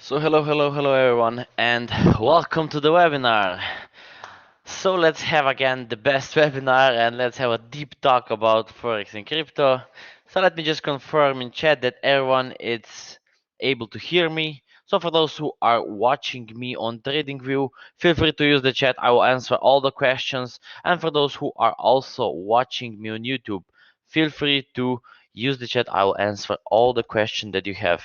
So hello everyone and welcome to the webinar. So let's have again the best webinar and let's have a deep talk about Forex and crypto. So let me just confirm in chat that everyone is able to hear me. So for those who are watching me on TradingView, feel free to use the chat. I will answer all the questions. And for those who are also watching me on YouTube, feel free to use the chat. I will answer all the questions that you have.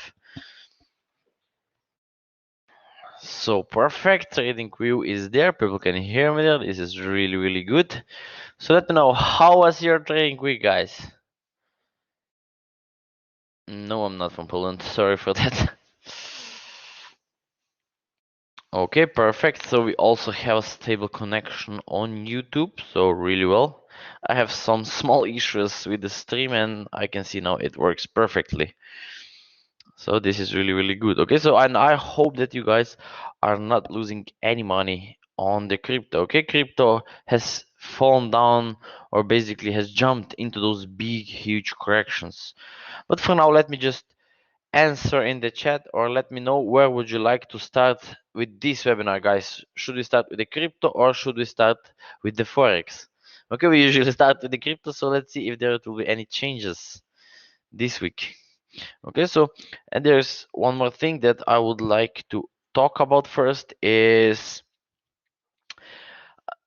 So perfect, trading view is there. People can hear me there. This is really good. So let me know, how was your trading week, guys? No, I'm not from Poland. Sorry for that. Okay, perfect. So we also have a stable connection on YouTube. So really well. I have some small issues with the stream and I can see now it works perfectly. So this is really good. Okay, so and I hope that you guys are not losing any money on the crypto. Okay, crypto has fallen down or basically has jumped into those big huge corrections. But for now, let me just answer in the chat or let me know where would you like to start with this webinar, guys. Should we start with the crypto or should we start with the Forex? Okay, we usually start with the crypto, so let's see if there will be any changes this week. Okay, so and there's one more thing that I would like to talk about first is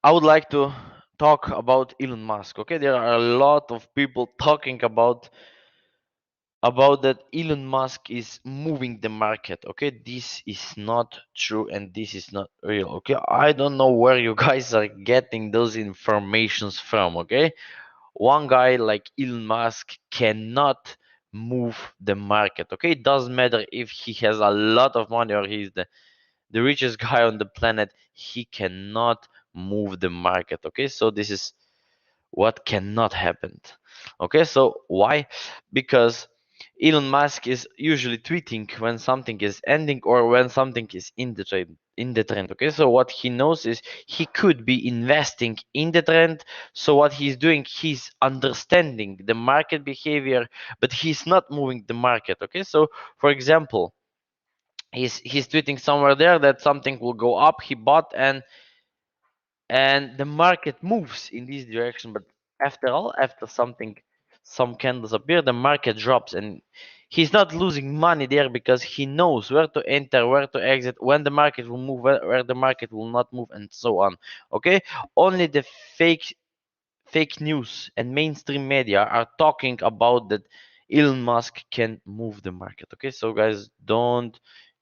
I would like to talk about Elon Musk. Okay, there are a lot of people talking about that Elon Musk is moving the market. Okay, this is not true and this is not real. Okay, I don't know where you guys are getting those informations from. Okay, one guy like Elon Musk cannot move the market. Okay, it doesn't matter if he has a lot of money or he's the richest guy on the planet, he cannot move the market. Okay, so this is what cannot happen. Okay, so why? Because Elon Musk is usually tweeting when something is ending or when something is in the trend. Okay, so what he knows is he could be investing in the trend. So what he's doing, he's understanding the market behavior, but he's not moving the market. Okay, so for example, he's tweeting somewhere there that something will go up, he bought, and the market moves in this direction, but after all, after some candles appear, the market drops, and he's not losing money there because he knows where to enter, where to exit, when the market will move, where the market will not move, and so on. Okay, only the fake news and mainstream media are talking about that Elon Musk can move the market. Okay, so guys, don't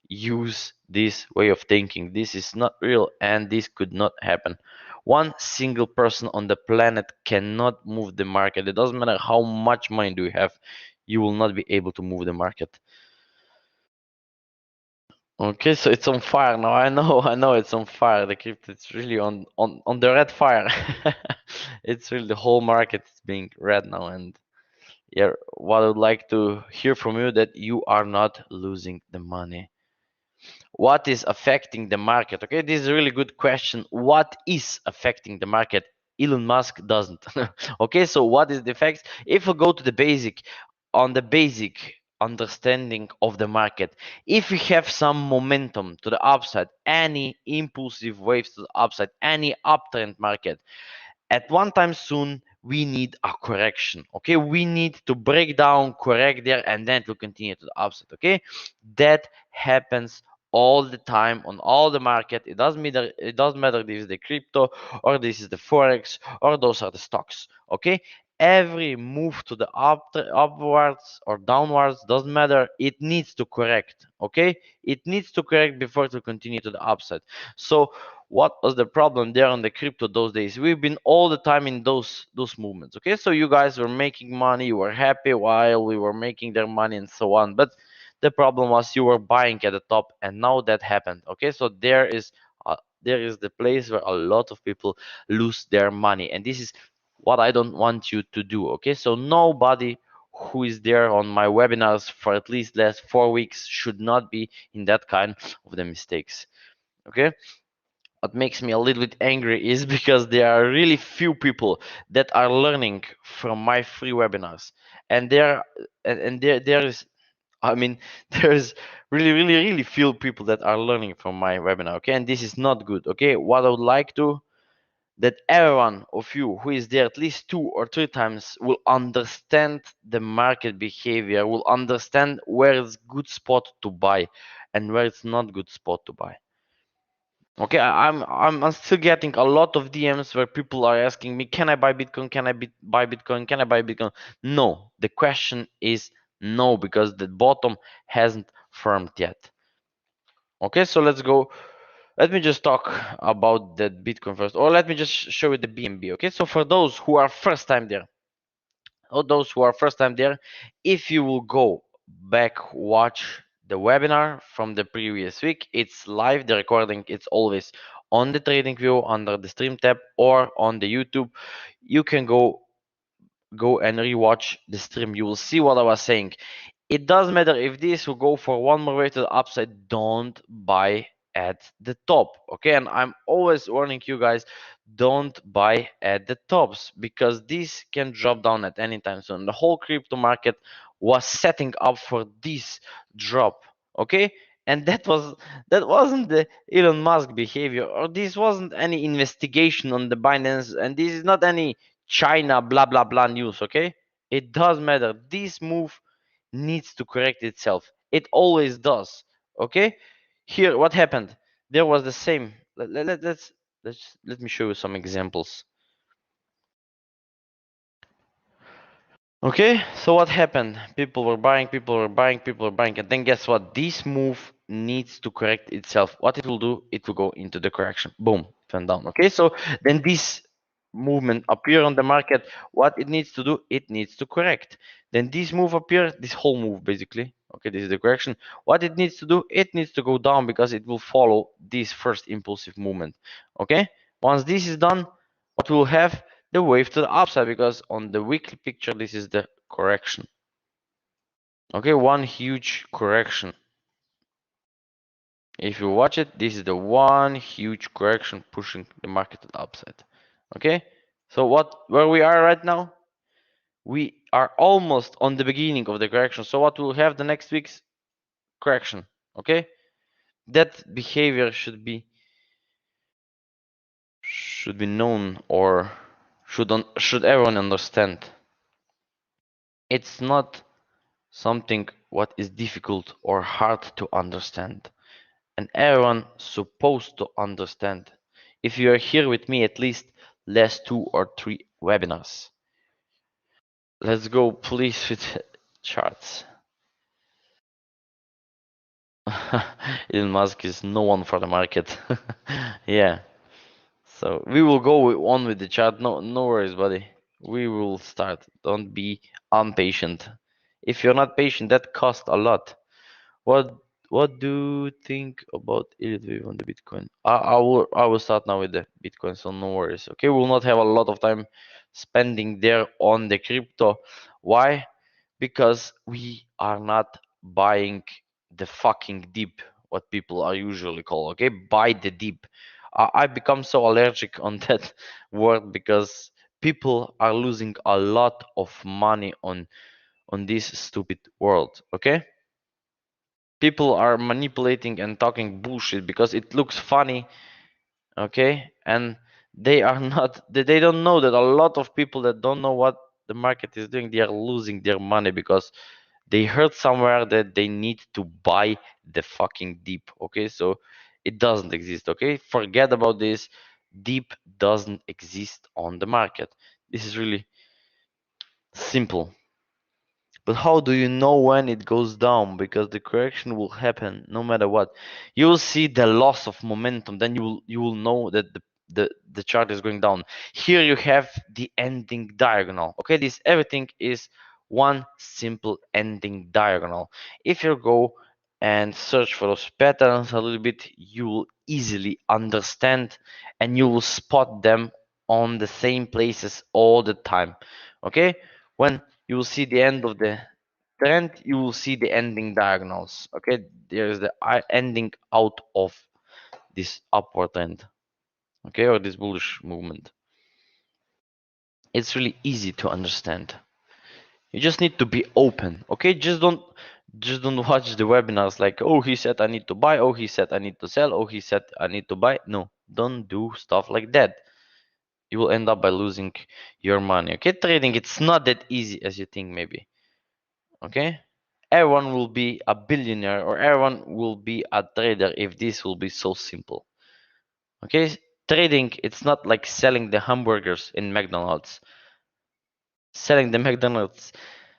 use this way of thinking. This is not real and this could not happen. One single person on the planet cannot move the market. It doesn't matter how much money do you have, you will not be able to move the market. Okay, so it's on fire now. I know it's on fire. The crypto, it's really on the red fire. It's really the whole market is being red now, and yeah, what I would like to hear from you that you are not losing the money. What is affecting the market? Okay, this is a really good question. What is affecting the market? Elon Musk doesn't. Okay, so what is the effects? If we go to the basic understanding of the market, if we have some momentum to the upside, any impulsive waves to the upside, any uptrend market, at one time soon we need a correction. Okay, we need to break down, correct there, and then to continue to the upside. Okay, that happens all the time on all the market. It doesn't matter if this is the crypto or this is the Forex or those are the stocks. Okay, every move to the upwards or downwards doesn't matter, it needs to correct. Okay, it needs to correct before to continue to the upside. So what was the problem there on the crypto those days? We've been all the time in those movements. Okay, so you guys were making money, you were happy while we were making their money and so on, but the problem was you were buying at the top, and now that happened. Okay, so there is the place where a lot of people lose their money, and this is what I don't want you to do. Okay, so nobody who is there on my webinars for at least last 4 weeks should not be in that kind of the mistakes. Okay, what makes me a little bit angry is because there are really few people that are learning from my free webinars, and there is I mean, there's really few people that are learning from my webinar, okay? And this is not good, okay? What I would like to that everyone of you who is there at least 2 or 3 times will understand the market behavior, will understand where it's good spot to buy and where it's not good spot to buy. Okay, I'm still getting a lot of DMs where people are asking me, can I buy Bitcoin? Can I buy Bitcoin? Can I buy Bitcoin? No, the question is no, because the bottom hasn't formed yet. Okay, so let's go. Let me just talk about the Bitcoin first, or let me just show you the BNB. Okay, so for those who are first time there, if you will go back, watch the webinar from the previous week, it's live. The recording, it's always on the trading view under the stream tab or on the YouTube. You can go and rewatch the stream. You will see what I was saying. It doesn't matter if this will go for one more way to the upside, don't buy at the top. Okay, and I'm always warning you guys, don't buy at the tops because this can drop down at any time soon. The whole crypto market was setting up for this drop. Okay, and that wasn't the Elon Musk behavior, or this wasn't any investigation on the Binance, and this is not any China blah blah blah news. Okay, it does matter. This move needs to correct itself. It always does. Okay, here what happened? There was the same. Let me show you some examples. Okay, so what happened? People were buying, and then guess what? This move needs to correct itself. What it will do, it will go into the correction. Boom, it went down. Okay, so then this movement appear on the market. What it needs to do, it needs to correct. Then this move appear, this whole move basically. Okay, this is the correction. What it needs to do, it needs to go down because it will follow this first impulsive movement. Okay, once this is done, what we'll have the wave to the upside because on the weekly picture this is the correction. Okay, one huge correction. If you watch it, this is the one huge correction pushing the market to the upside. Okay, so where we are right now, we are almost on the beginning of the correction. So what we'll have the next week's correction. Okay, that behavior should be known, or should everyone understand. It's not something what is difficult or hard to understand, and everyone supposed to understand. If you are here with me at least last 2 or 3 webinars. Let's go please with charts. Elon Musk is no one for the market. Yeah, so we will go on with the chart. No worries, buddy. We will start. Don't be impatient. If you're not patient, that costs a lot. What what do you think about Elliott on the Bitcoin? I will start now with the Bitcoin, so no worries. Okay, we'll not have a lot of time spending there on the crypto. Why? Because we are not buying the fucking dip, what people are usually call. Okay, buy the dip. I become so allergic on that word because people are losing a lot of money on this stupid world. Okay, people are manipulating and talking bullshit because it looks funny. Okay, and they are not, they don't know that a lot of people that don't know what the market is doing, they are losing their money because they heard somewhere that they need to buy the fucking deep. Okay, so it doesn't exist. Okay, forget about this. Deep doesn't exist on the market. This is really simple. But how do you know when it goes down? Because the correction will happen no matter what. You will see the loss of momentum. Then you will know that the chart is going down. Here you have the ending diagonal. Okay, this everything is one simple ending diagonal. If you go and search for those patterns a little bit, you will easily understand and you will spot them on the same places all the time. Okay, when you will see the end of the trend, you will see the ending diagonals. Okay, there is the ending out of this upward trend. Okay, or this bullish movement. It's really easy to understand. You just need to be open. Okay, just Just don't watch the webinars like, oh, he said I need to buy, oh, he said I need to sell, oh, he said I need to buy. No, don't do stuff like that. You will end up by losing your money. Okay, trading, it's not that easy as you think, maybe. Okay, everyone will be a billionaire or everyone will be a trader if this will be so simple. Okay, trading, it's not like selling the hamburgers in McDonald's. Selling the McDonald's,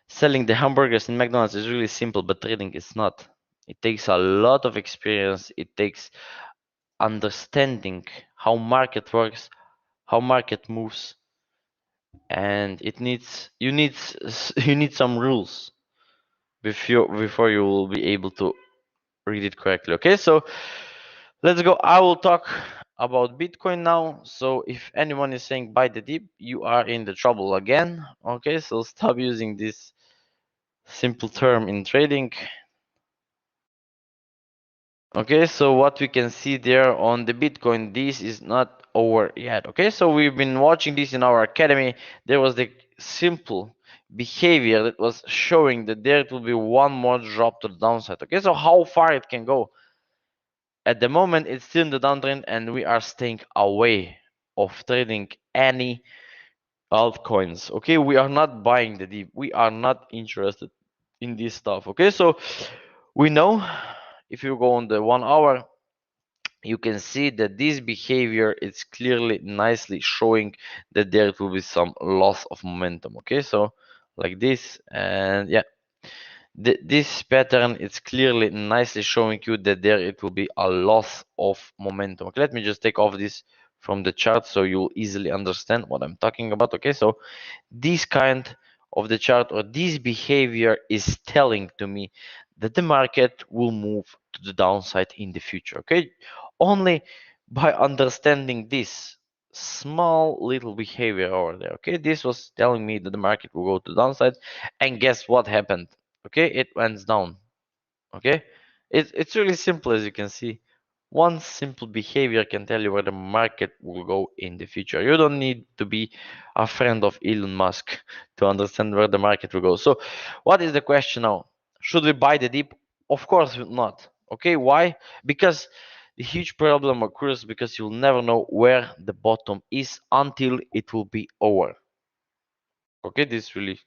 selling the hamburgers in McDonald's is really simple, but trading is not. It takes a lot of experience. It takes understanding how market works, how market moves, and it needs you need some rules before you will be able to read it correctly. Okay, so let's go. I will talk about Bitcoin now. So if anyone is saying buy the dip, you are in the trouble again. Okay, so stop using this simple term in trading. Okay, so what we can see there on the Bitcoin, this is not over yet. Okay, so we've been watching this in our academy. There was the simple behavior that was showing that there will be one more drop to the downside. Okay, so how far it can go? At the moment, it's still in the downtrend, and we are staying away of trading any altcoins. Okay, we are not buying the dip. We are not interested in this stuff. Okay, so we know if you go on the 1 hour, you can see that this behavior is clearly nicely showing that there will be some loss of momentum. Okay, so like this, and yeah, this pattern is clearly nicely showing you that there it will be a loss of momentum. Okay, let me just take off this from the chart so you'll easily understand what I'm talking about. Okay, so this kind of the chart or this behavior is telling to me that the market will move to the downside in the future. Okay, only by understanding this small little behavior over there. Okay, this was telling me that the market will go to the downside, and guess what happened? Okay, it went down. Okay, it's really simple, as you can see. One simple behavior can tell you where the market will go in the future. You don't need to be a friend of Elon Musk to understand where the market will go. So what is the question now? Should we buy the dip? Of course not. Okay, why? Because the huge problem occurs because you'll never know where the bottom is until it will be over. Okay, this really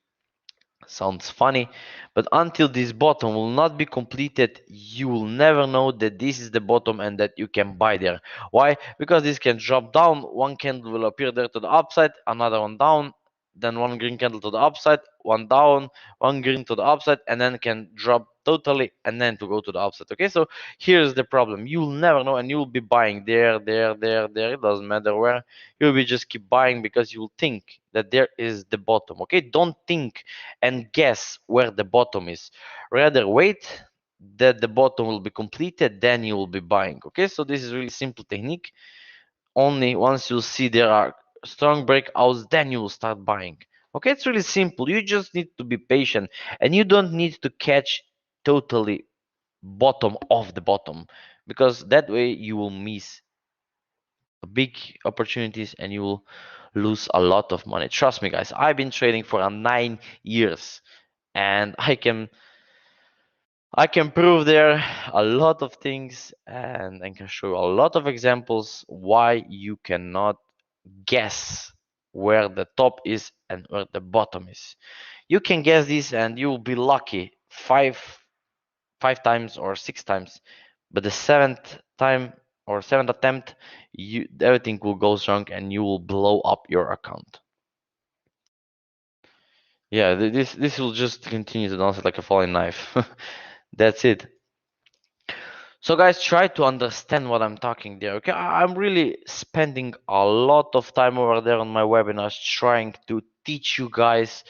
sounds funny, but until this bottom will not be completed, you will never know that this is the bottom and that you can buy there. Why? Because this can drop down, one candle will appear there to the upside, another one down, then one green candle to the upside, one down, one green to the upside, and then can drop totally and then to go to the upside. Okay, so here's the problem. You'll never know, and you'll be buying there. It doesn't matter where. You'll be just keep buying because you'll think that there is the bottom. Okay, don't think and guess where the bottom is. Rather wait that the bottom will be completed, then you will be buying. Okay, so this is really simple technique. Only once you see there are strong breakouts, then you will start buying. Okay, it's really simple. You just need to be patient, and you don't need to catch totally bottom of the bottom, because that way you will miss big opportunities and you will lose a lot of money. Trust me, guys, I've been trading for 9 years, and I can prove there a lot of things, and I can show a lot of examples why you cannot guess where the top is and where the bottom is. You can guess this and you will be lucky five times or 6 times, but the seventh time or seventh attempt, everything will go wrong and you will blow up your account. Yeah, this will just continue to dance like a falling knife. That's it. So guys, try to understand what I'm talking there. Okay, I'm really spending a lot of time over there on my webinars trying to teach you guys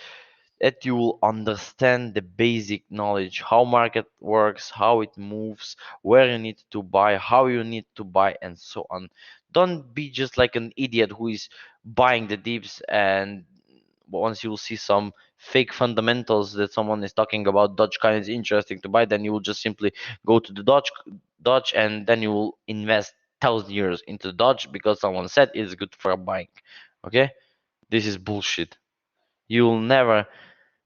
that you will understand the basic knowledge, how market works, how it moves, where you need to buy, how you need to buy, and so on. Don't be just like an idiot who is buying the dips, and once you will see some fake fundamentals that someone is talking about, Dogecoin is interesting to buy, then you will just simply go to the Dodge, and then you will invest 1,000 euros into Dodge because someone said it's good for a buying. Okay, this is bullshit. You will never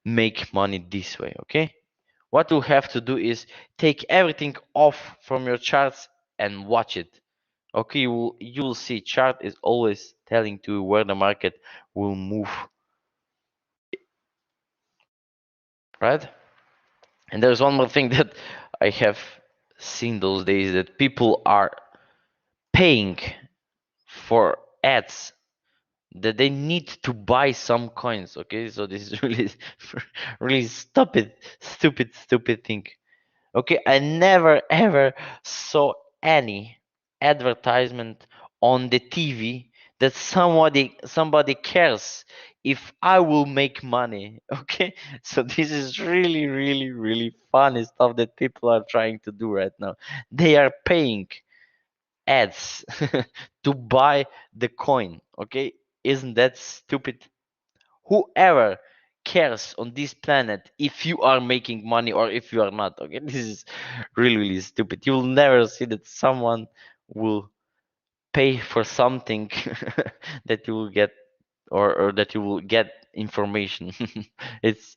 make money this way. Okay, What you have to do is take everything off from your charts and watch it. Okay, you will see chart is always telling to you where the market will move, right? And there's one more thing that I have seen those days, that people are paying for ads, that they need to buy some coins. Okay, so this is really really stupid thing. Okay, I never ever saw any advertisement on the TV that somebody cares if I will make money. Okay, so this is really funny stuff that people are trying to do right now. They are paying ads to buy the coin. Okay, isn't that stupid? Whoever cares on this planet if you are making money or if you are not? Okay, this is really stupid. You will never see that someone will pay for something that you will get, or that you will get information. it's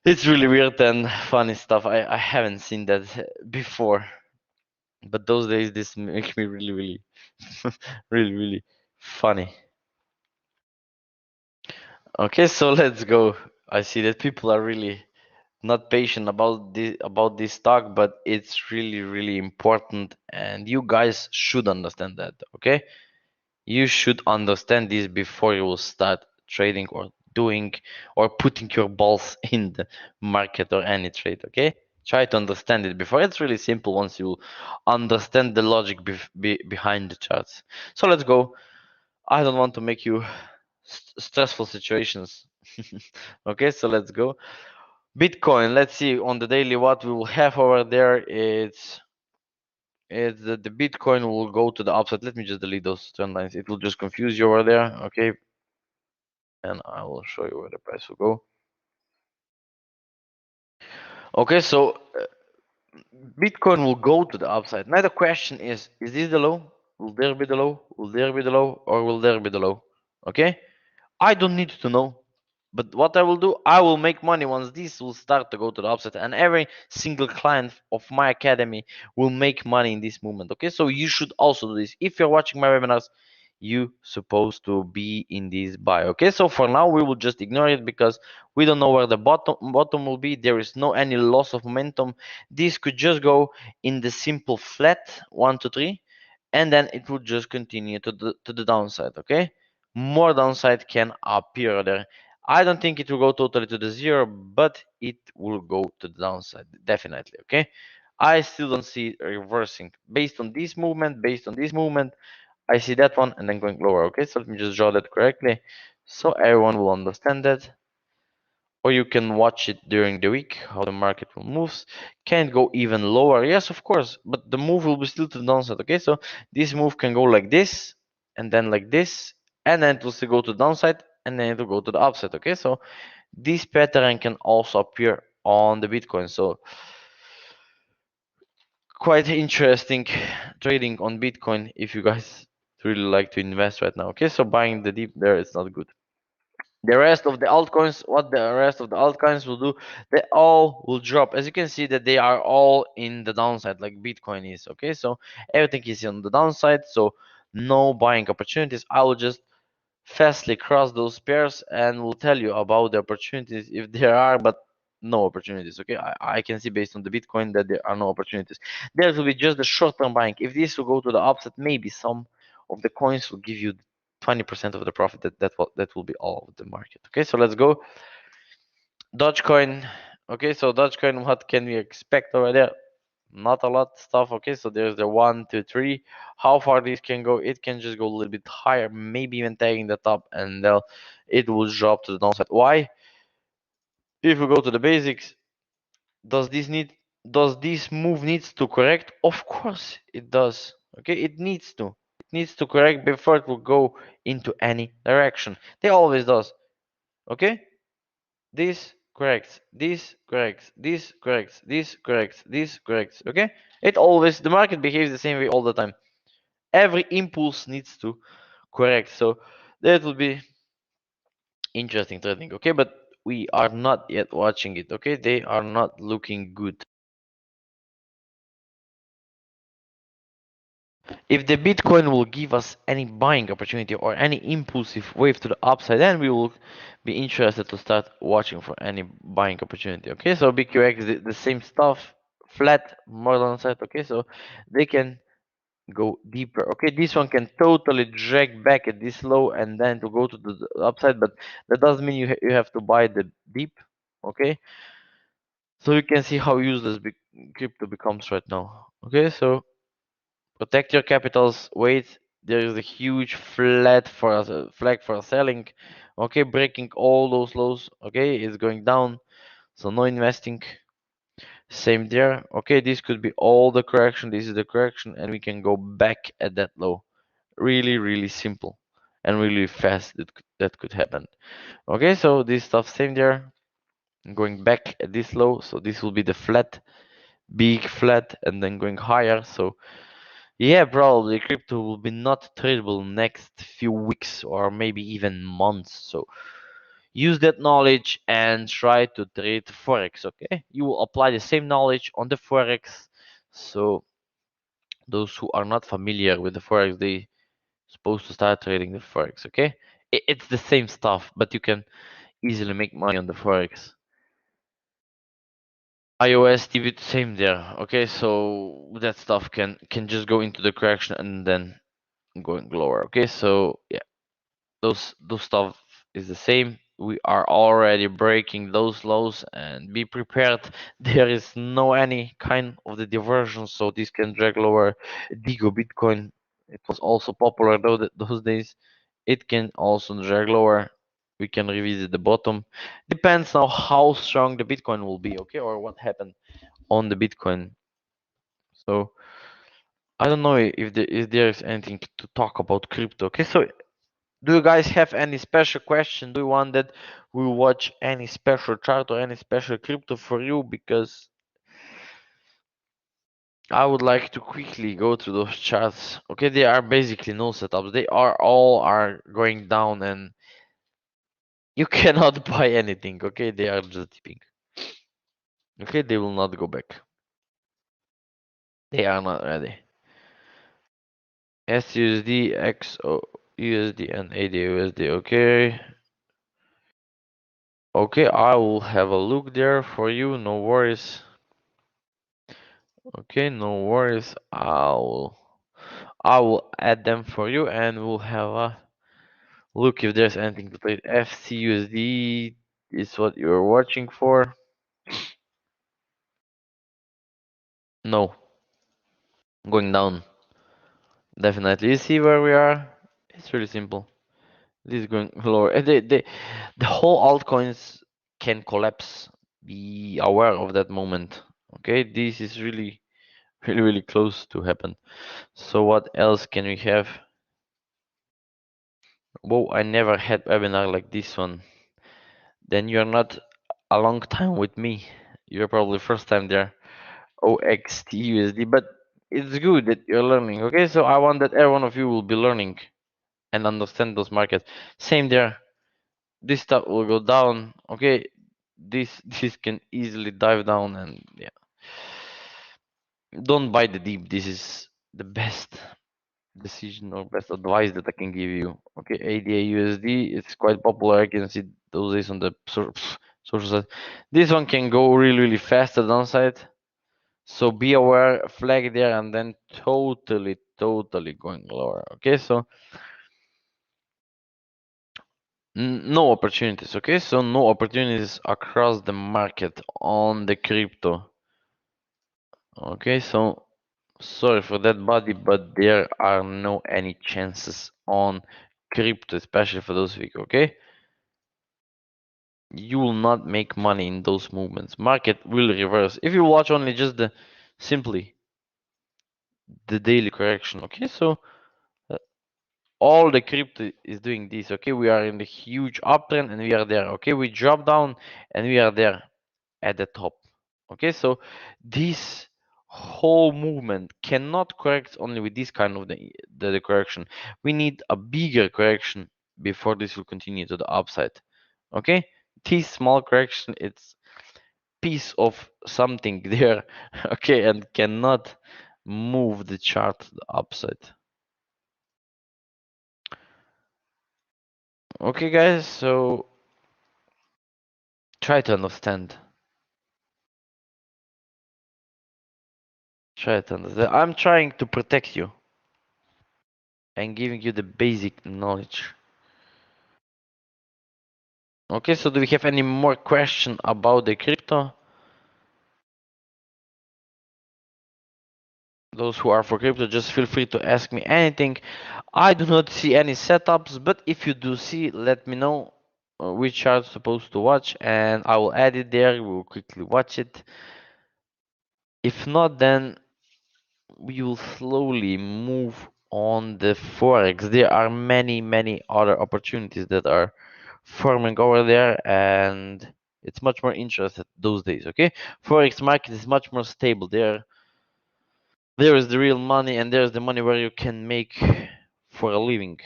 it's really weird and funny stuff. I haven't seen that before, but those days this makes me really really funny. Okay, so let's go. I see that people are really not patient about this talk, but it's really important, and you guys should understand that. Okay, you should understand this before you will start trading or doing or putting your balls in the market or any trade. Okay, try to understand it before. It's really simple once you understand the logic behind the charts. So let's go. I don't want to make you stressful situations. Okay, so let's go. Bitcoin, let's see on the daily what we will have over there. It's the Bitcoin will go to the upside. Let me just delete those trend lines. It will just confuse you over there. Okay, and I will show you where the price will go. Okay, so Bitcoin will go to the upside. Now the question is this the low? Will there be the low? Will there be the low? Or will there be the low? Okay, I don't need to know. But what I will do, I will make money once this will start to go to the upside, and every single client of my academy will make money in this movement. Okay, so you should also do this. If you're watching my webinars, you supposed to be in this buy. Okay, so for now we will just ignore it because we don't know where the bottom will be. There is no any loss of momentum. This could just go in the simple flat 1 2 3, and then it would just continue to the downside. Okay, more downside can appear there. I don't think it will go totally to the zero, but it will go to the downside, definitely. Okay, I still don't see it reversing based on this movement. Based on this movement, I see that one and then going lower. Okay, so let me just draw that correctly so everyone will understand that. Or you can watch it during the week how the market will moves. Can it go even lower? Yes, of course, but the move will be still to the downside. Okay, so this move can go like this and then like this, and then it will still go to the downside and then it will go to the upside. Okay, so this pattern can also appear on the Bitcoin. So quite interesting trading on Bitcoin if you guys really like to invest right now. Okay, so buying the dip there is not good. The rest of the altcoins, what the rest of the altcoins will do, they all will drop. As you can see that they are all in the downside like Bitcoin is. Okay, so everything is on the downside, so no buying opportunities. I will just fastly cross those pairs and will tell you about the opportunities if there are, but no opportunities. Okay, I can see based on the Bitcoin that there are no opportunities. There will be just the short-term buying. If this will go to the upside, maybe some of the coins will give you 20% of the profit. That will be all of the market. Okay, so let's go. Dogecoin. Okay, so Dogecoin, what can we expect over there? Not a lot stuff. Okay, so there's the 1 2 3. How far this can go? It can just go a little bit higher, maybe even taking the top, and then it will drop to the downside. Why? If we go to the basics, does this need does this move needs to correct? Of course it does. Okay, it needs to correct before it will go into any direction. They always does. Okay, this corrects, this corrects, this corrects, this corrects, this corrects. Okay, it always, the market behaves the same way all the time. Every impulse needs to correct. So that will be interesting trading. Okay, but we are not yet watching it. Okay, they are not looking good. If the Bitcoin will give us any buying opportunity or any impulsive wave to the upside, then we will be interested to start watching for any buying opportunity. Okay, so BQX is the same stuff, flat, more downside. Okay, so they can go deeper. Okay, this one can totally drag back at this low and then to go to the upside, but that doesn't mean you have to buy the deep. Okay, so you can see how useless crypto becomes right now. Okay, so protect your capitals. Wait, there is a huge flag for selling. Okay, breaking all those lows. Okay, it's going down, so no investing. Same there. Okay, this could be all the correction. This is the correction, and we can go back at that low. Really, really simple and really fast. That could happen. Okay, so this stuff same there. Going back at this low, so this will be the flat, big flat, and then going higher. So yeah, probably crypto will be not tradable next few weeks or maybe even months. So use that knowledge and try to trade Forex. Okay, you will apply the same knowledge on the Forex. So those who are not familiar with the Forex, they supposed to start trading the Forex. Okay, it's the same stuff, but you can easily make money on the Forex. iOS TV, same there. Okay, so that stuff can just go into the correction and then going lower. Okay, so yeah, those stuff is the same. We are already breaking those lows and be prepared. There is no any kind of the diversion, so this can drag lower. Digo Bitcoin, it was also popular those days. It can also drag lower. We can revisit the bottom. Depends now how strong the Bitcoin will be, okay, or what happened on the Bitcoin. So I don't know if there is anything to talk about crypto. Okay, so do you guys have any special question? Do you want that we watch any special chart or any special crypto for you? Because I would like to quickly go through those charts. Okay, they are basically no setups. They are all are going down and you cannot buy anything. Okay, they are just dipping. Okay, they will not go back. They are not ready. SUSD, XO, USD, and ADUSD. Okay. Okay, I will have a look there for you. No worries. Okay, no worries. I will add them for you and we'll have a look if there's anything to trade. FCUSD is what you're watching for. No, going down. Definitely. You see where we are? It's really simple. This is going lower. And the whole altcoins can collapse. Be aware of that moment. Okay, this is really, really, really close to happen. So what else can we have? Whoa, I never had webinar like this one. Then you're not a long time with me. You're probably first time there. OXT but it's good that you're learning. Okay, so I want that every one of you will be learning and understand those markets. Same there. This stuff will go down. Okay, this can easily dive down and yeah. Don't buy the deep. This is the best decision or best advice that I can give you. Okay, ADA USD, it's quite popular. I can see those days on the social side. This one can go really, really fast to the downside. So be aware, flag there, and then totally, totally going lower. Okay, so no opportunities. Okay, so no opportunities across the market on the crypto. Okay, so sorry for that, buddy, but there are no any chances on crypto, especially for those week. Okay, you will not make money in those movements. Market will reverse if you watch only just the simply the daily correction. Okay, so uh, all the crypto is doing this. Okay, we are in the huge uptrend and we are there. Okay, we drop down and we are there at the top. Okay, so this whole movement cannot correct only with this kind of the correction. We need a bigger correction before this will continue to the upside. Okay, this small correction, it's piece of something there, okay, and cannot move the chart to the upside. Okay, guys, so try to understand. Try to understand. I'm trying to protect you and giving you the basic knowledge. Okay, so do we have any more question about the crypto? Those who are for crypto, just feel free to ask me anything. I do not see any setups, but if you do see, let me know which chart supposed to watch, and I will add it there. We will quickly watch it. If not, then we will slowly move on the Forex. There are many other opportunities that are forming over there, and it's much more interesting those days. Okay, Forex market is much more stable. There is the real money, and there's the money where you can make for a living.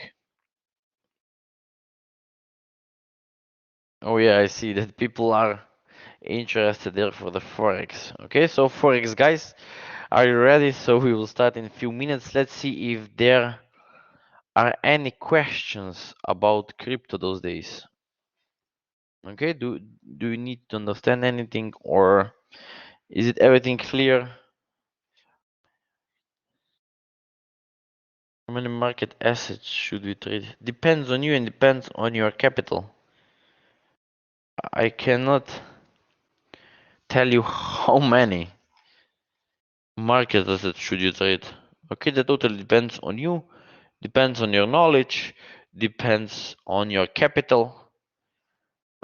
Oh yeah, I see that people are interested there for the Forex. Okay, so Forex guys, are you ready? So we will start in a few minutes. Let's see if there are any questions about crypto those days. Okay, do you need to understand anything, or is it everything clear? How many market assets should we trade? Depends on you and depends on your capital. I cannot tell you how many market assets should you trade. Okay, the total depends on you, depends on your knowledge, depends on your capital.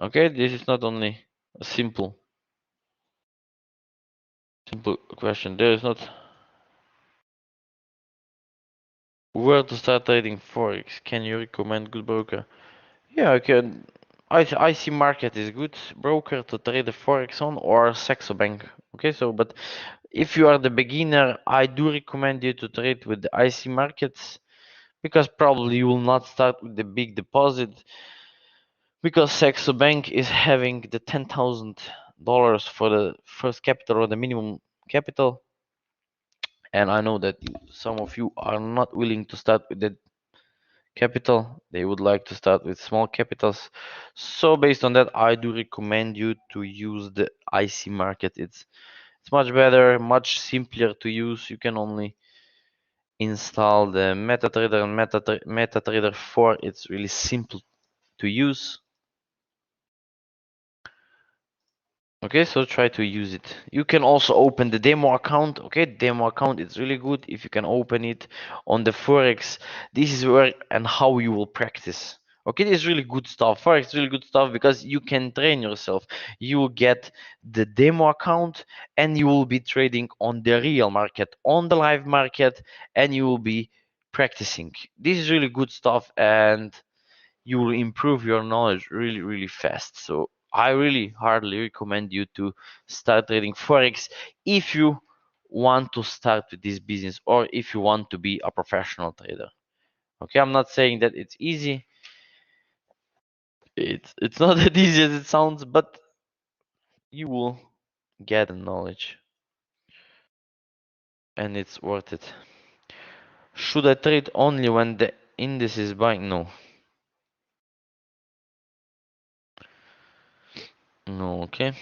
Okay, this is not only a simple question. There is not where to start trading Forex. Can you recommend good broker? Yeah, I can. I see market is good broker to trade the Forex on, or Saxo Bank. Okay, so but if you are the beginner, I do recommend you to trade with the IC markets, because probably you will not start with the big deposit, because Saxo Bank is having the $10,000 for the first capital, or the minimum capital, and I know that some of you are not willing to start with the capital. They would like to start with small capitals. So based on that, I do recommend you to use the IC market. It's much better, much simpler to use. You can only install the MetaTrader and MetaTrader 4. It's really simple to use. Okay, so try to use it. You can also open the demo account. Okay, demo account is really good if you can open it on the Forex. This is where and how you will practice. Okay, this is really good stuff. Forex is really good stuff because you can train yourself. You will get the demo account and you will be trading on the real market, on the live market, and you will be practicing. This is really good stuff, and you will improve your knowledge really fast. So I really hardly recommend you to start trading Forex if you want to start with this business, or if you want to be a professional trader. Okay, I'm not saying that it's easy. It's not that easy as it sounds, but you will get the knowledge and it's worth it. Should I trade only when the index is buying? No. No, okay.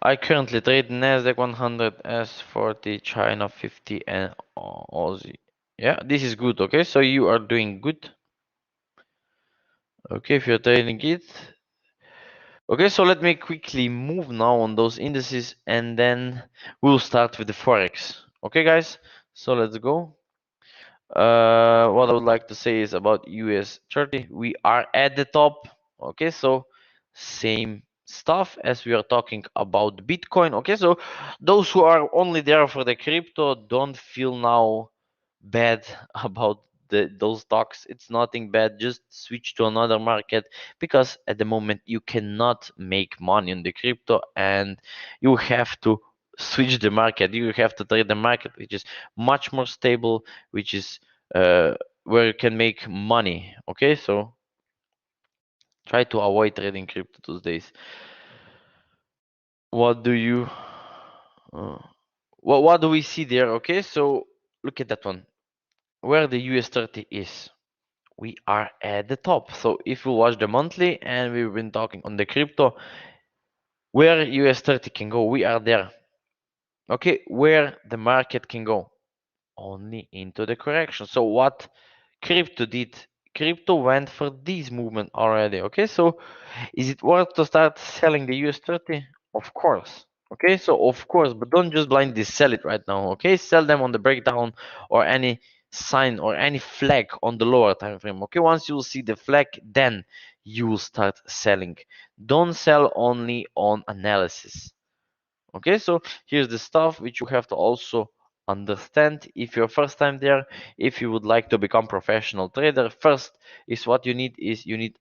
I currently trade Nasdaq 100, S40, China 50, and Aussie. Yeah, this is good. Okay, so you are doing good. Okay, if you're trading it. Okay, so let me quickly move now on those indices, and then we'll start with the Forex. Okay, guys, so let's go. What I would like to say is about US 30. We are at the top. Okay, so same stuff as we are talking about Bitcoin. Okay, so those who are only there for the crypto, don't feel now bad about those stocks. It's nothing bad. Just switch to another market, because at the moment you cannot make money on the crypto, and you have to switch the market. You have to trade the market, which is much more stable, which is where you can make money. Okay, so Try to avoid trading crypto those days. What do you uh, what do we see there? Okay, so look at that one. Where the US 30 is. We are at the top. So if you watch the monthly and we've been talking on the crypto, where US 30 can go, we are there. Okay, where the market can go, only into the correction. So what crypto did? Crypto went for this movement already. Okay, so is it worth to start selling the US 30? Of course. Okay, so of course, but don't just blindly sell it right now. Okay, sell them on the breakdown or any sign or any flag on the lower time frame. Okay, once you see the flag, then you will start selling. Don't sell only on analysis. Okay, so here's the stuff which you have to also understand if you're first time there. If you would like to become professional trader, first is what you need is you need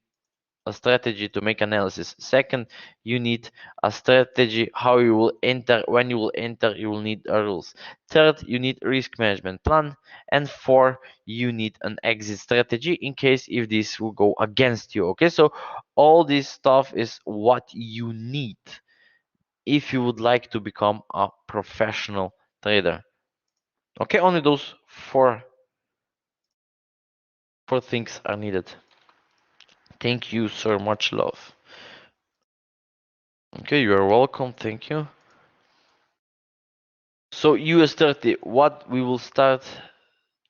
a strategy to make analysis. Second, you need a strategy how you will enter. When you will enter, you will need rules. Third, you need risk management plan. And four, you need an exit strategy in case if this will go against you. Okay, so all this stuff is what you need if you would like to become a professional trader. Okay, only those four things are needed. Thank you so much, love. Okay, you are welcome. Thank you. So US 30, what we will start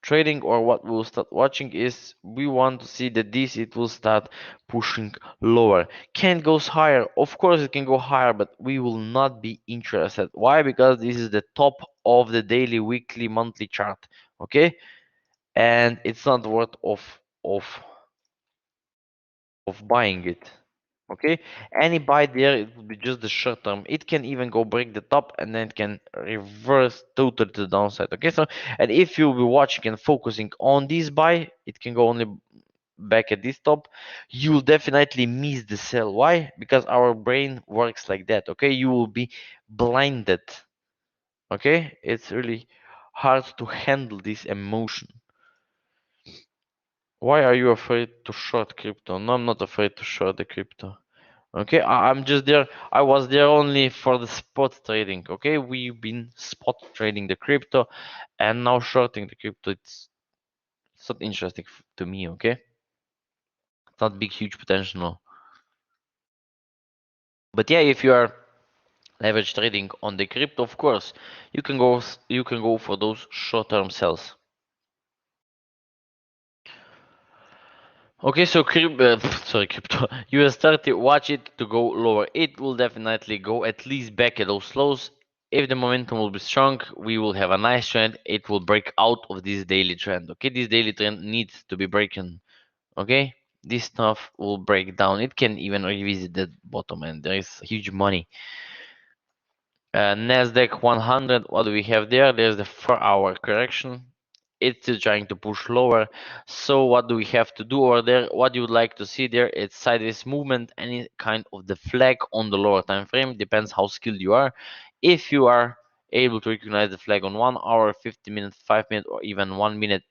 trading or what we will start watching is we want to see that this it will start pushing lower. Can it goes higher? Of course it can go higher, but we will not be interested. Why? Because this is the top of the daily, weekly, monthly chart. Okay, and it's not worth of buying it. Okay, any buy there it will be just the short term. It can even go break the top and then it can reverse totally to the downside. Okay, so and if you'll be watching and focusing on this buy, it can go only back at this top. You'll definitely miss the sell. Why? Because our brain works like that. Okay, you will be blinded. Okay, it's really hard to handle this emotion. Why are you afraid to short crypto? No, I'm not afraid to short the crypto. Okay, I'm just there. I was there only for the spot trading. Okay, we've been spot trading the crypto and now shorting the crypto. It's not interesting to me. Okay, it's not big, huge potential. But yeah, if you are leverage trading on the crypto, of course, you can go for those short-term sells. Okay, so crypto US 30, watch it to go lower. It will definitely go at least back at those lows. If the momentum will be strong, we will have a nice trend. It will break out of this daily trend. Okay, this daily trend needs to be broken. Okay, this stuff will break down. It can even revisit that bottom, and there is huge money. Nasdaq 100, what do we have there? There's the 4-hour correction. It's still trying to push lower. So what do we have to do over there? What you would like to see there? It's sideways movement, any kind of the flag on the lower time frame. Depends how skilled you are. If you are able to recognize the flag on 1 hour, 50 minutes, 5 minutes, or even 1 minute,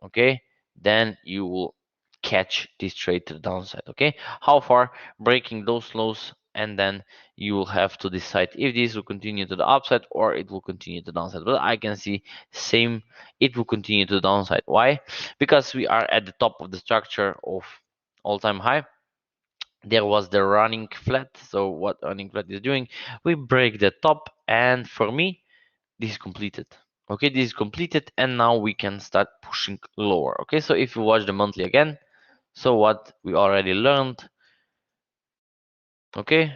okay, then you will catch this trade to the downside. Okay, how far? Breaking those lows, and then you will have to decide if this will continue to the upside or it will continue to the downside. But I can see same, it will continue to the downside. Why? Because we are at the top of the structure of all-time high. There was the running flat. So what running flat is doing, we break the top, and for me this is completed. Okay, this is completed, and now we can start pushing lower. Okay, so if you watch the monthly again, so what we already learned, okay,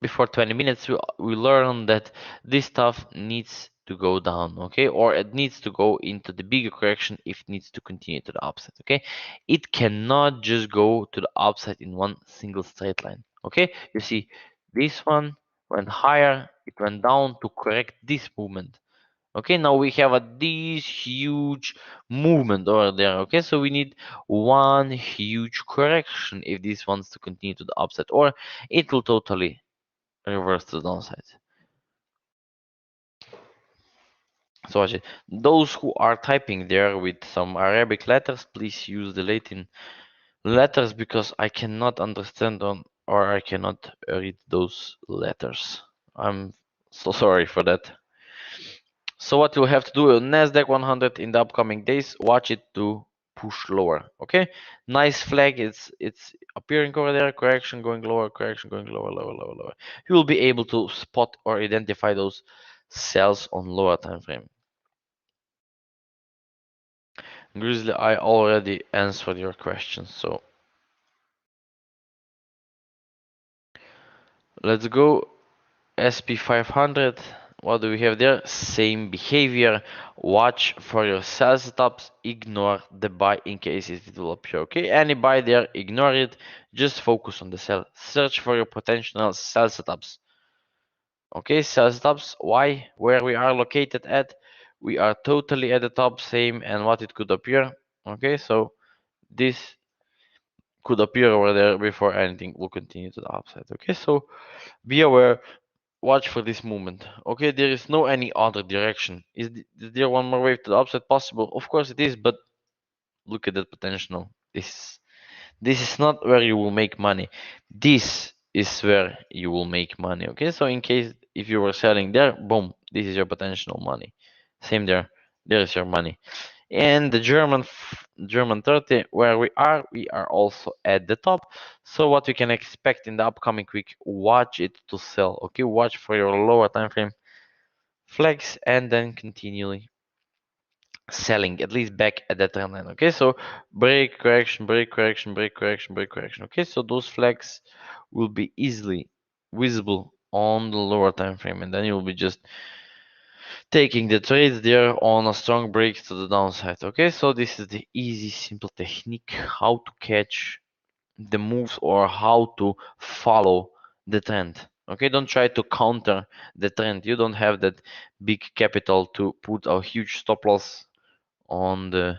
before 20 minutes we learned that this stuff needs to go down, okay, or it needs to go into the bigger correction if it needs to continue to the upside. Okay, it cannot just go to the upside in one single straight line. Okay, you see this one went higher, it went down to correct this movement. Okay, now we have this huge movement over there. Okay, so we need one huge correction if this wants to continue to the upside, or it will totally reverse to the downside. So watch it. Those who are typing there with some Arabic letters, please use the letters because I cannot understand them or I cannot read those letters. I'm so sorry for that. So what you'll have to do on Nasdaq 100 in the upcoming days, watch it to push lower. Okay, nice flag. It's appearing over there. Correction going lower. Correction going lower, lower, lower, lower. You will be able to spot or identify those sells on lower time frame. Grizzly, I already answered your question, so let's go. SP 500. What do we have there? Same behavior. Watch for your sell stops. Ignore the buy in case it will appear. Okay, any buy there, ignore it. Just focus on the sell. Search for your potential sell setups. Okay, sell stops. Why? Where we are located at? We are totally at the top, same, and what it could appear. Okay, so this could appear over there before anything will continue to the upside. Okay, so be aware, watch for this movement. Okay, there is no any other direction. Is there one more wave to the upside possible? Of course it is, but look at that potential. This is not where you will make money. This is where you will make money. Okay, so in case if you were selling there, boom, this is your potential money. Same there. There is your money. And the German 30, where we are also at the top. So what we can expect in the upcoming week, watch it to sell. Okay, watch for your lower time frame flex and then continually selling at least back at that trend line. Okay, so break correction, break correction, break correction, break correction. Okay, so those flags will be easily visible on the lower time frame, and then you'll be just taking the trades there on a strong break to the downside. Okay, so this is the easy, simple technique how to catch the moves or how to follow the trend. Okay, don't try to counter the trend. You don't have that big capital to put a huge stop loss on the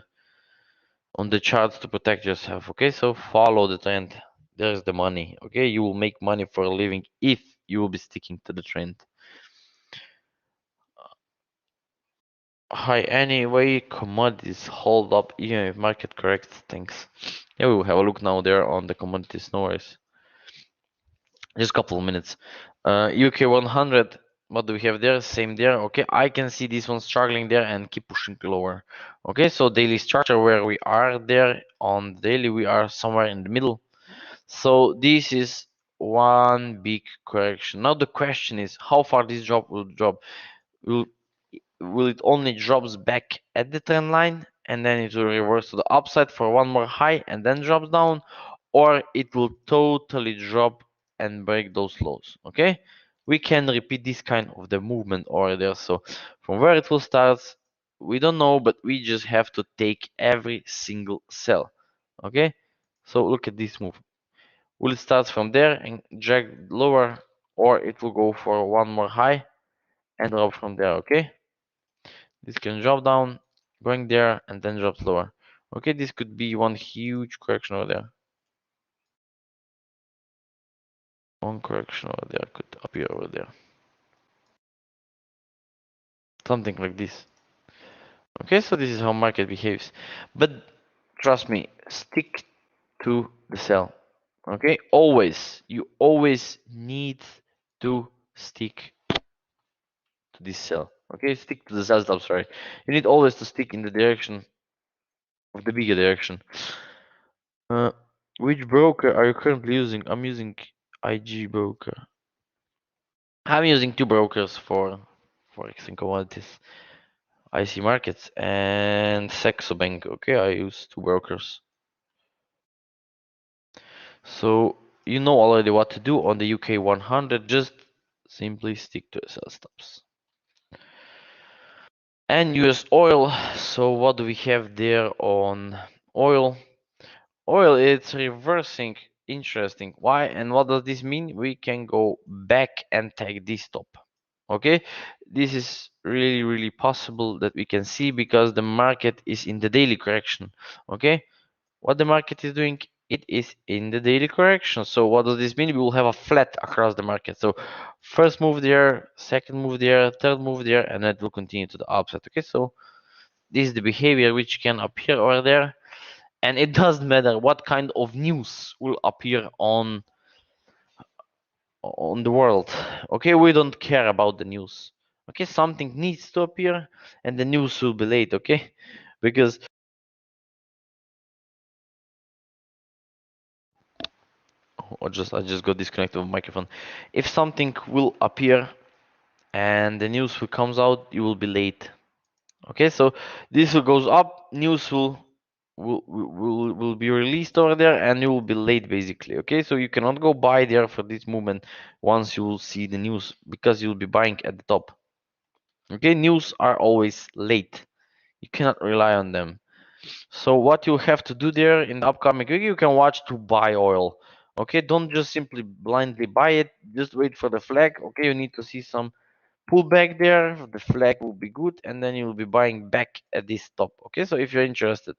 charts to protect yourself. Okay, so follow the trend. There's the money. Okay, you will make money for a living if you will be sticking to the trend. Hi, anyway, commodities hold up even if market corrects things. Yeah, we will have a look now there on the commodities, no worries. Just a couple of minutes. UK 100, what do we have there? Same there. Okay, I can see this one struggling there and keep pushing lower. Okay, so daily structure where we are there on daily, we are somewhere in the middle. So this is one big correction. Now the question is how far this drop will drop. Will will it only drops back at the trend line and then it will reverse to the upside for one more high and then drops down, or it will totally drop and break those lows. Okay, we can repeat this kind of the movement over there. So from where it will start, we don't know, but we just have to take every single sell. Okay, so look at this move. Will it start from there and drag lower, or it will go for one more high and drop from there? Okay, this can drop down, going there, and then drop lower. Okay, this could be one huge correction over there. One correction over there could appear over there. Something like this. Okay, so this is how market behaves. But trust me, stick to the sell. Okay, always. You always need to stick to this sell. Okay, stick to the sell stop, sorry. You need always to stick in the direction of the bigger direction. Uh, which broker are you currently using? I'm using IG broker. I'm using two brokers for Forex and commodities. IC Markets and Saxo Bank. Okay, I use two brokers. So you know already what to do on the UK 100. Just simply stick to sell stops. And US oil. So what do we have there on oil? Oil, it's reversing. Interesting. Why and what does this mean? We can go back and take this stop. Okay, this is really possible that we can see because the market is in the daily correction. Okay, what the market is doing, it is in the daily correction. So what does this mean? We will have a flat across the market. So first move there, second move there, third move there, and it will continue to the upside. Okay, so this is the behavior which can appear over there. and it doesn't matter what kind of news will appear on the world. Okay, we don't care about the news. Okay, something needs to appear and the news will be late. Okay, because I just got disconnected with microphone. If something will appear and the news will comes out, you will be late. Okay, so this will goes up, news will be released over there, and you will be late basically. Okay, so you cannot go buy there for this movement once you will see the news because you'll be buying at the top. Okay, news are always late. You cannot rely on them. So what you have to do there in the upcoming week, you can watch to buy oil. Okay, don't just simply blindly buy it. Just wait for the flag. Okay, you need to see some pullback there. The flag will be good, and then you will be buying back at this top. Okay, so if you're interested,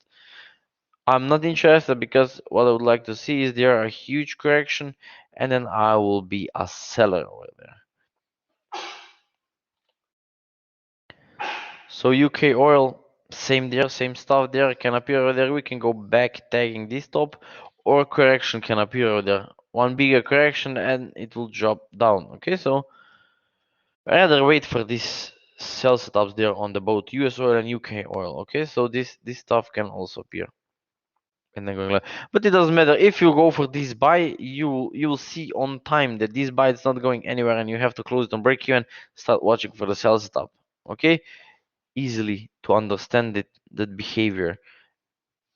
I'm not interested because what I would like to see is there a huge correction, and then I will be a seller over there. So UK oil, same there, same stuff there, can appear over there. We can go back tagging this top, or correction can appear over there. One bigger correction and it will drop down. Okay, so I rather wait for this sell setups there on the both US oil and UK oil. Okay, so this stuff can also appear. And then going like, but it doesn't matter if you go for this buy, you will see on time that this buy is not going anywhere, and you have to close it on break even. Start watching for the sell setup. Okay, easily to understand it, that behavior.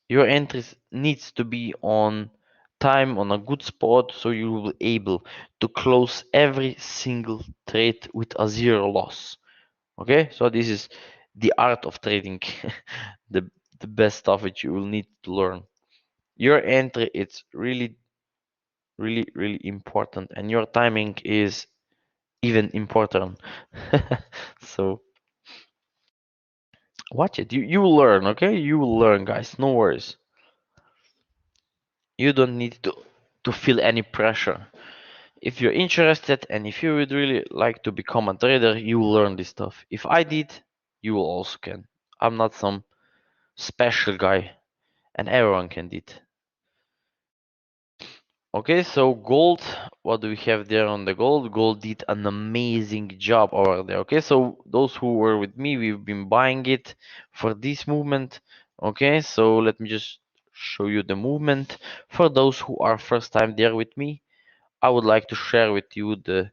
Your entries needs to be on time on a good spot so you will be able to close every single trade with a zero loss. Okay, so this is the art of trading, the the best stuff which you will need to learn. Your entry it's really important, and your timing is even important. So watch it. You will learn. Okay, you will learn, guys. No worries. You don't need to feel any pressure. If you're interested and if you would really like to become a trader, you will learn this stuff. If I did, you will also can. I'm not some special guy, and everyone can do it. Okay, so gold, what do we have there on the gold? Gold did an amazing job over there. Okay, so those who were with me, we've been buying it for this movement. Okay, so let me just show you the movement. For those who are first time there with me, I would like to share with you the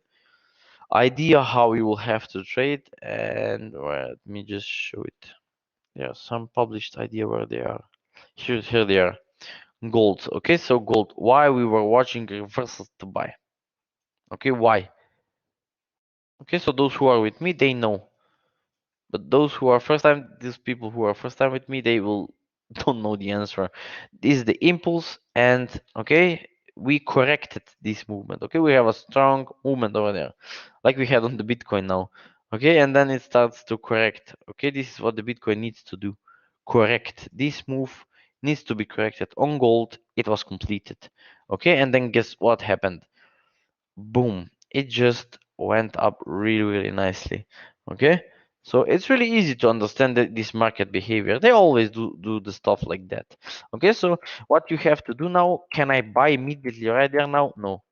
idea how you will have to trade, and let me just show it. There are some published idea where they are. Here they are. Gold. Okay, so gold. Why we were watching reversals to buy? Okay, why? Okay, so those who are with me, they know. But those who are first time, these people who are first time with me, they will don't know the answer. This is the impulse, and okay, we corrected this movement. Okay, we have a strong movement over there, like we had on the Bitcoin now. Okay, and then it starts to correct. Okay, this is what the Bitcoin needs to do. Correct. This move needs to be corrected. On gold, it was completed. Okay, and then guess what happened? Boom, it just went up really nicely. Okay, so it's really easy to understand this market behavior. They always do the stuff like that. Okay, so what you have to do now, can I buy immediately right there now? No.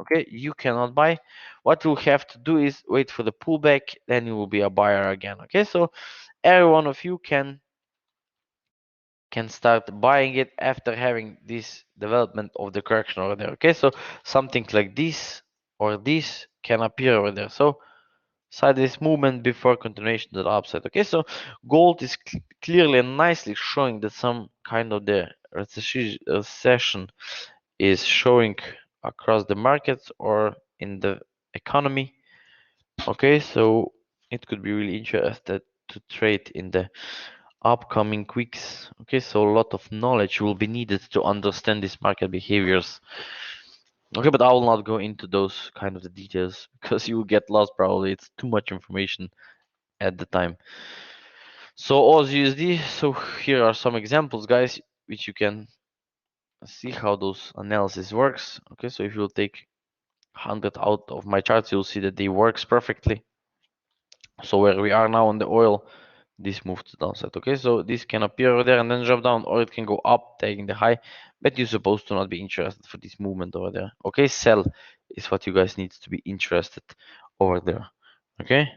Okay, you cannot buy. What you have to do is wait for the pullback, then you will be a buyer again. Okay, so every one of you can start buying it after having this development of the correction over there. Okay, so something like this or this can appear over there. So side this movement before continuation to the upside. Okay, so gold is clearly and nicely showing that some kind of the recession is showing across the markets or in the economy. Okay, so it could be really interested to trade in the upcoming weeks. Okay, so a lot of knowledge will be needed to understand these market behaviors. Okay, but I will not go into those kind of the details because you will get lost probably. It's too much information at the time. So AUSUSD, so here are some examples, guys, which you can see how those analysis works. Okay, so if you'll take 100 out of my charts, you'll see that they works perfectly. So where we are now on the oil, this move to downside. Okay, so this can appear over there and then drop down, or it can go up taking the high, but you're supposed to not be interested for this movement over there. Okay, sell is what you guys need to be interested over there. Okay,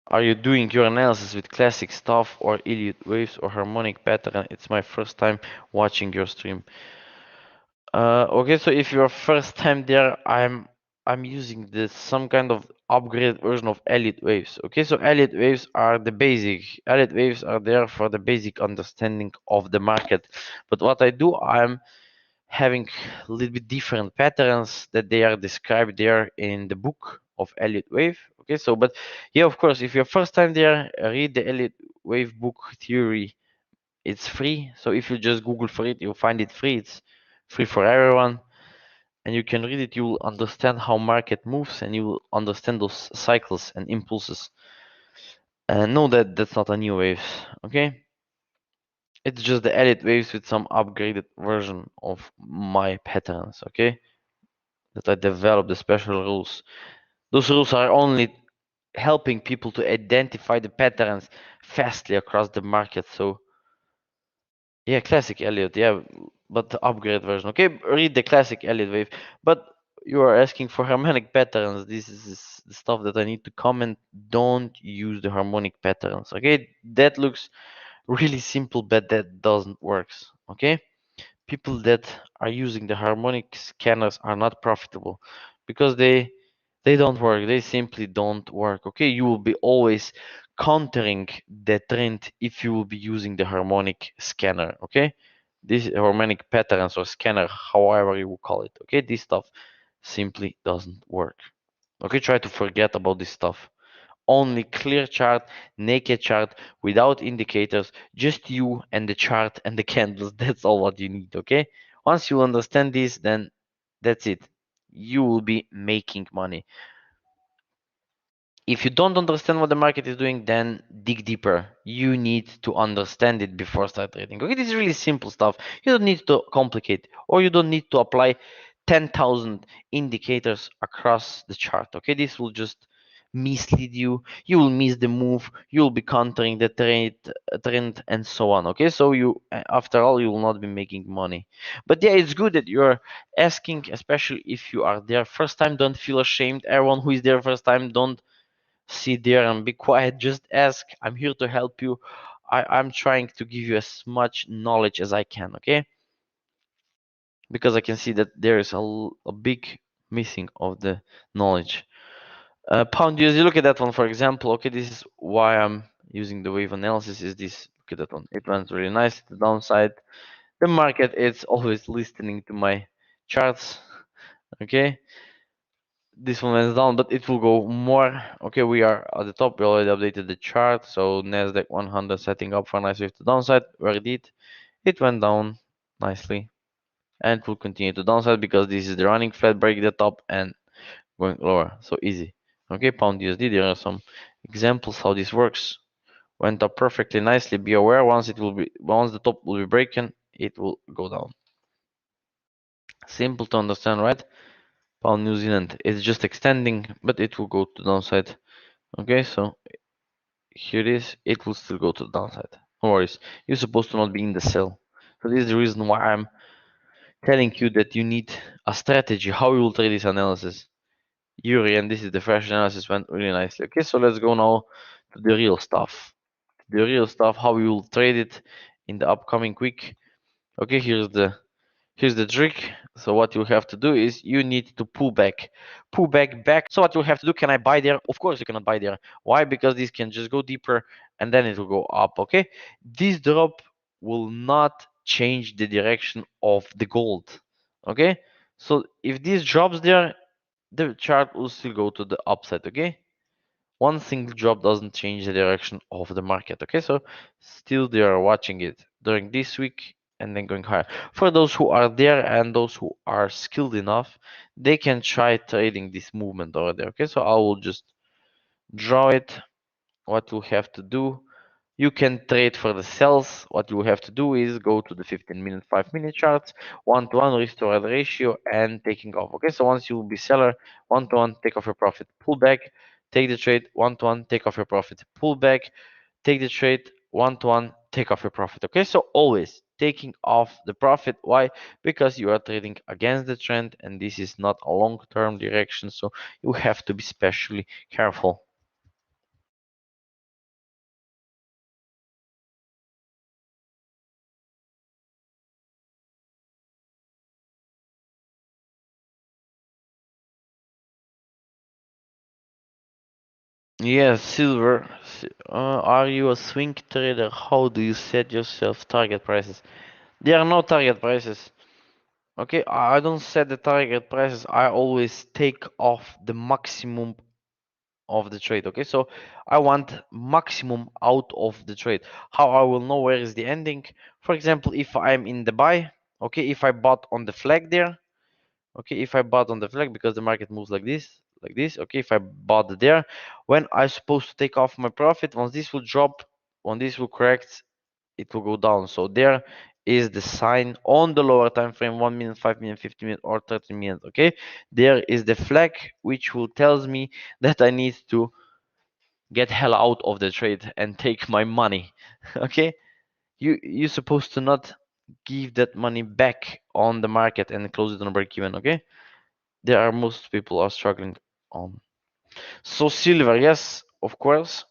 are you doing your analysis with classic stuff or Elliott waves or harmonic pattern? It's my first time watching your stream. Okay, so if you're first time there, I'm using this some kind of upgraded version of Elliott waves. Okay, so Elliott waves are the basic. Elliott waves are there for the basic understanding of the market. But what I do, I'm having a little bit different patterns that they are described there in the book of Elliott wave. Okay, so but yeah, of course, if you're first time there, read the Elliott wave book theory. It's free, so if you just Google for it, you'll find it free. It's free for everyone, and you can read it. You will understand how market moves, and you will understand those cycles and impulses. And know that that's not a new wave. Okay, it's just the Elliott waves with some upgraded version of my patterns. Okay, that I developed the special rules. Those rules are only helping people to identify the patterns fastly across the market. So yeah, classic Elliott, yeah, but the upgrade version. Okay, read the classic Elliott wave. But you are asking for harmonic patterns. This is the stuff that I need to comment. Don't use the harmonic patterns. Okay, that looks really simple, but that doesn't works. Okay, people that are using the harmonic scanners are not profitable because they don't work. They simply don't work. Okay, you will be always countering the trend if you will be using the harmonic scanner. Okay, this harmonic patterns or scanner, however you will call it. Okay, this stuff simply doesn't work. Okay, try to forget about this stuff. Only clear chart, naked chart, without indicators, just you and the chart and the candles. That's all what you need, okay? Once you understand this, then that's it. You will be making money. If you don't understand what the market is doing, then dig deeper. You need to understand it before start trading. Okay, this is really simple stuff. You don't need to complicate, or you don't need to apply 10,000 indicators across the chart. Okay, this will just mislead you. You will miss the move. You will be countering the trend and so on. Okay, so you, after all, you will not be making money. But yeah, it's good that you're asking, especially if you are there first time. Don't feel ashamed. Everyone who is there first time, don't sit there and be quiet. Just ask. I'm here to help you. I'm trying to give you as much knowledge as I can, okay? Because I can see that there is a big missing of the knowledge. Pound USD, look at that one, for example. Okay, this is why I'm using the wave analysis. Is this, look at that one. It went really nice to the downside. The market is always listening to my charts, okay? This one went down, but it will go more. Okay, we are at the top. We already updated the chart. So Nasdaq 100 setting up for a nice wave to downside. Where it did, it went down nicely, and it will continue to downside because this is the running flat, break the top and going lower. So easy. Okay, pound USD. There are some examples how this works. Went up perfectly nicely. Be aware once the top will be breaking, it will go down. Simple to understand, right? Pound New Zealand is just extending, but it will go to the downside. Okay, so here it is. It will still go to the downside. No worries. You're supposed to not be in the sell. So this is the reason why I'm telling you that you need a strategy. How you will trade this analysis. Yuri, and this is the fresh analysis, went really nicely. Okay, so let's go now to the real stuff. The real stuff, how you will trade it in the upcoming week. Okay, here's the trick. So what you have to do is you need to pull back. So what you have to do, can I buy there? Of course you cannot buy there. Why? Because this can just go deeper and then it will go up. Okay, this drop will not change the direction of the gold. Okay, so if this drops there, the chart will still go to the upside. Okay, one single drop doesn't change the direction of the market. Okay, so still they are watching it during this week and then going higher. For those who are there and those who are skilled enough, they can try trading this movement over there. Okay, so I will just draw it. What you have to do, you can trade for the sells. What you have to do is go to the 15-minute, 5-minute charts, 1-to-1 restore ratio and taking off. Okay, so once you will be seller, 1-to-1, take off your profit, pull back, take the trade, 1 to 1, take off your profit. Pull back, take the trade, 1 to 1, take off your profit. Okay, so always taking off the profit. Why? Because you are trading against the trend, and this is not a long-term direction, so you have to be especially careful. Yes, silver. Are you a swing trader? How do you set yourself target prices? There are no target prices. Okay, I don't set the target prices. I always take off the maximum of the trade. Okay, so I want maximum out of the trade. How I will know where is the ending? For example, if I'm in the buy, okay, if I bought on the flag there, okay, if I bought on the flag because the market moves like this, okay, if I bought there, when I supposed to take off my profit, once this will drop, when this will correct, it will go down. So there is the sign on the lower time frame, 1 minute, 5 minute, 15 minute, or 30 minutes. Okay, there is the flag which will tells me that I need to get hell out of the trade and take my money. Okay, you're supposed to not give that money back on the market and close it on a break even. Okay, there are most people are struggling on. So silver, yes, of course,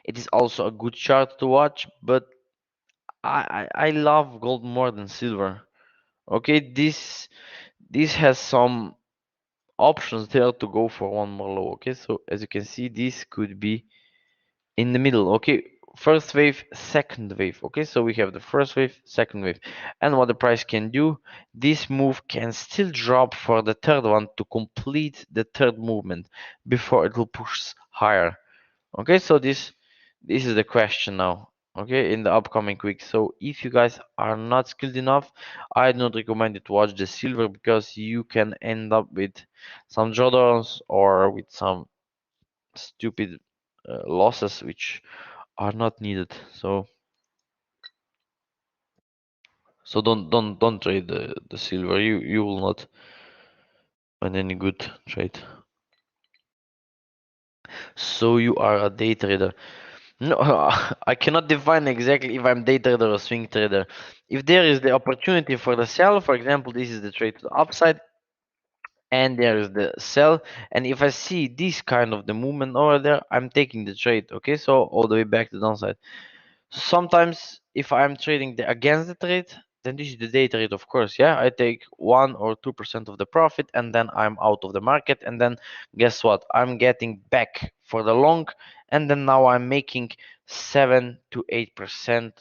it is also a good chart to watch, but I love gold more than silver. Okay, this has some options there to go for one more low. Okay, so as you can see, this could be in the middle. Okay, first wave, second wave. Okay, so we have the first wave, second wave, and what the price can do, this move can still drop for the third one to complete the third movement before it will push higher. Okay, so this is the question now. Okay, in the upcoming week. So if you guys are not skilled enough, I do not recommend you to watch the silver because you can end up with some drawdowns or with some stupid losses which are not needed. So don't trade the silver. You will not find any good trade. So you are a day trader. No, I cannot define exactly if I'm day trader or swing trader. If there is the opportunity for the sell, for example, this is the trade to the upside, and there is the sell, and if I see this kind of the movement over there, I'm taking the trade. Okay, so all the way back to the downside. Sometimes if I'm trading against the trade, then this is the day trade, of course. Yeah, I take 1 or 2% of the profit and then I'm out of the market. And then guess what? I'm getting back for the long, and then now I'm making 7 to 8%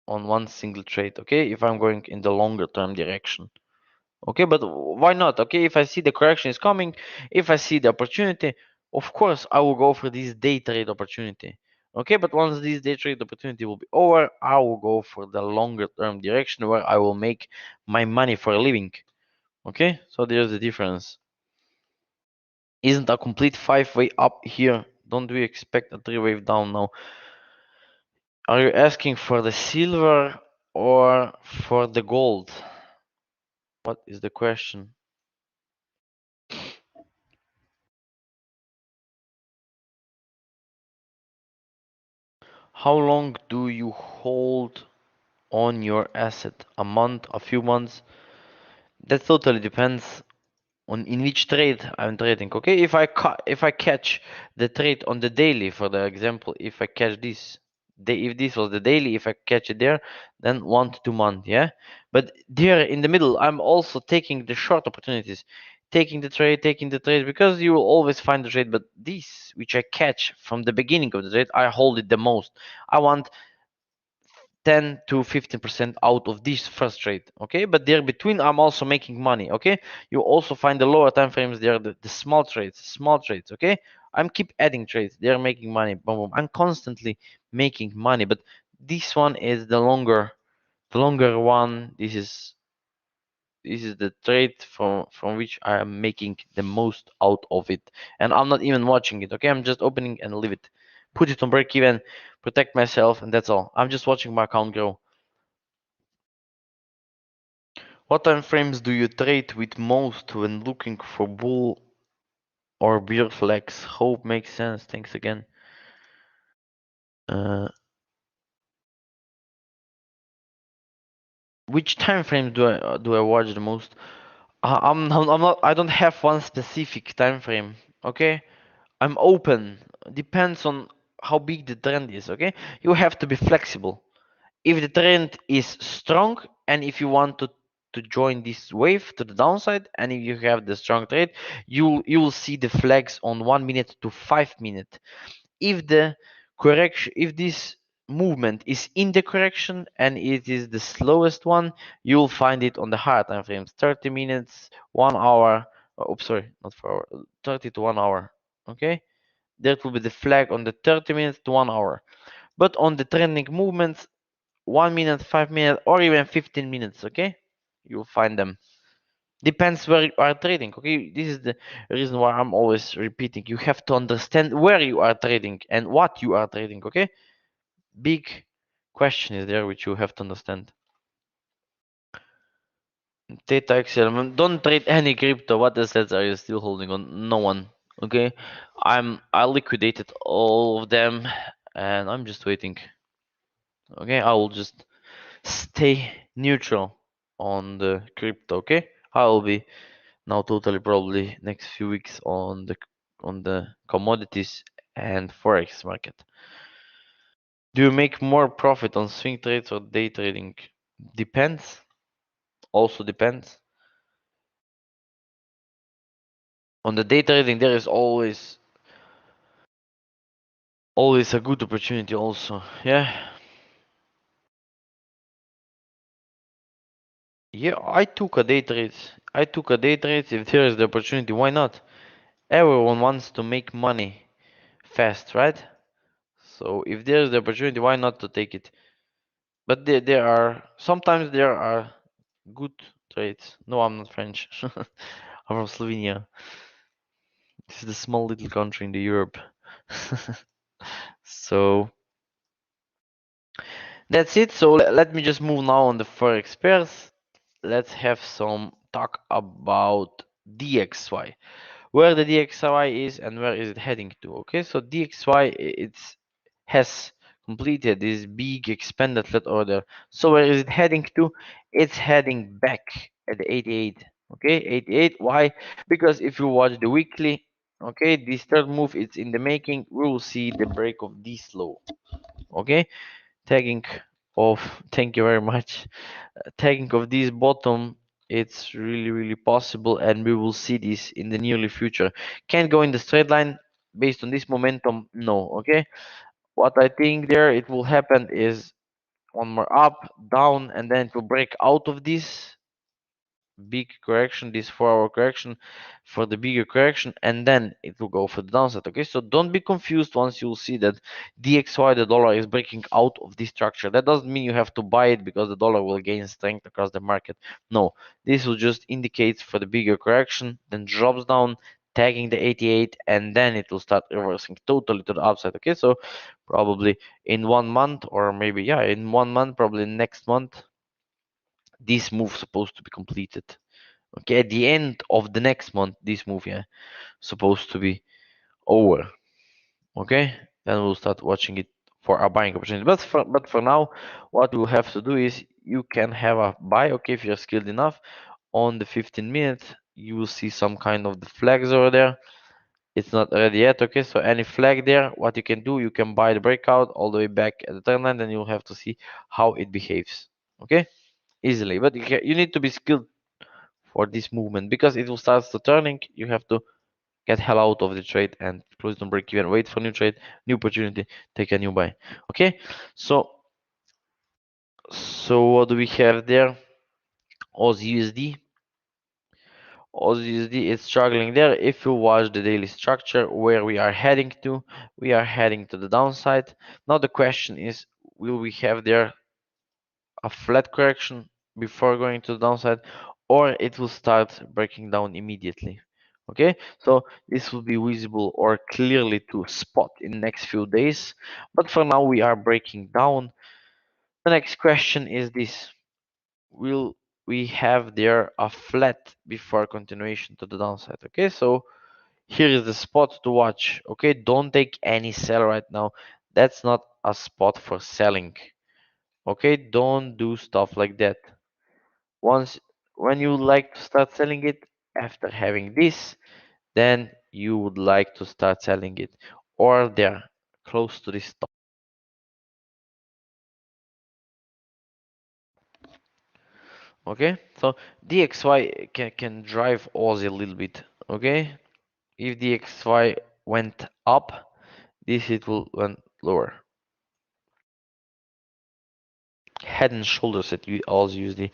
on one single trade. Okay, if I'm going in the longer term direction. Okay, but why not? Okay, if I see the correction is coming, if I see the opportunity, of course I will go for this day trade opportunity. Okay, but once this day trade opportunity will be over, I will go for the longer term direction where I will make my money for a living. Okay, so there's the difference. Isn't a complete five-way up here? Don't we expect a three-wave down now? Are you asking for the silver or for the gold? What is the question? How long do you hold on your asset? A month, a few months? That totally depends on in which trade I'm trading. Okay, if I catch the trade on the daily, for the example, if I catch this, if this was the daily, if I catch it there, then 1 to 2 months, yeah. But there in the middle, I'm also taking the short opportunities, taking the trade, because you will always find the trade. But this, which I catch from the beginning of the trade, I hold it the most. I want 10 to 15% out of this first trade. Okay, but there between I'm also making money. Okay, you also find the lower time frames there, the small trades. Okay, I'm keep adding trades, they're making money. Boom, boom. I'm constantly making money, but this one is the longer one. This is the trade from which I am making the most out of it, and I'm not even watching it. Okay, I'm just opening and leave it, put it on break even, protect myself, and that's all. I'm just watching my account grow. What time frames do you trade with most when looking for bull or beer flex. Hope makes sense. Thanks again. Uh, which time frame do I watch the most? I'm not. I don't have one specific time frame. Okay, I'm open. Depends on how big the trend is. Okay, you have to be flexible. If the trend is strong and if you want to join this wave to the downside, and if you have the strong trade, you will see the flags on 1 minute to 5 minute. If the correction, if this movement is in the correction and it is the slowest one, you'll find it on the higher time frames, 30 minutes, 1 hour. Oops, sorry, not 4 hour, 30 to 1 hour. Okay, that will be the flag on the 30 minutes to 1 hour. But on the trending movements, 1 minute, 5 minutes, or even 15 minutes. Okay, you'll find them. Depends where you are trading. Okay, this is the reason why I'm always repeating. You have to understand where you are trading and what you are trading. Okay, big question is there which you have to understand. Theta XL, don't trade any crypto. What assets are you still holding on? No one. Okay, I liquidated all of them and I'm just waiting. Okay, I will just stay neutral on the crypto. Okay, I will be now totally probably next few weeks on the commodities and forex market. Do you make more profit on swing trades or day trading? Depends. Also depends. On the day trading there is always a good opportunity also. Yeah. Yeah, I took a day trade. I took a day trade if there is the opportunity, why not? Everyone wants to make money fast, right? So if there's the opportunity, why not to take it? But there are sometimes there are good trades. No, I'm not French. I'm from Slovenia. This is the small little country in the Europe. So that's it. So let me just move now on the forex pairs. Let's have some talk about DXY. Where the DXY is and where is it heading to. Okay, so DXY it's has completed this big expanded flat order. So where is it heading to? It's heading back at the 88. Okay, 88. Why? Because if you watch the weekly, okay, this third move it's in the making. We will see the break of this low. Okay, tagging of thank you very much. Tagging of this bottom, it's really possible, and we will see this in the nearly future. Can't go in the straight line based on this momentum, no. Okay, what I think there it will happen is one more up, down, and then it will break out of this big correction, this 4 hour correction, for the bigger correction, and then it will go for the downside. Okay, so don't be confused once you'll see that DXY, the dollar, is breaking out of this structure. That doesn't mean you have to buy it because the dollar will gain strength across the market. No, this will just indicate for the bigger correction, then drops down, tagging the 88, and then it will start reversing totally to the upside. Okay, so probably in 1 month, or maybe yeah, in 1 month, probably next month, this move supposed to be completed. Okay, at the end of the next month, this move, yeah, supposed to be over. Okay, then we'll start watching it for a buying opportunity. But for now, what you have to do is you can have a buy. Okay, if you're skilled enough, on the 15 minutes, you will see some kind of the flags over there. It's not ready yet. Okay, so any flag there, what you can do, you can buy the breakout all the way back at the trend line, then you'll have to see how it behaves. Okay, easily. But you need to be skilled for this movement because it will start to turning. You have to get hell out of the trade and close the break even, wait for new trade, new opportunity, take a new buy. Okay, so what do we have there? AUSD. AUSD is struggling there. If you watch the daily structure where we are heading to the downside. Now the question is, will we have there a flat correction before going to the downside, or it will start breaking down immediately? Okay, so this will be visible or clearly to spot in the next few days, but for now we are breaking down. The next question is this: will we have there a flat before continuation to the downside? Okay, so Here is the spot to watch. Okay, don't take any sell right now. That's not a spot for selling. Okay, don't do stuff like that. Once when you like to start selling it after having this, then you would like to start selling it or they're close to this top. Okay, so DXY can drive Aussie a little bit. Okay, if DXY went up, this it will went lower. Head and shoulders that we also use the.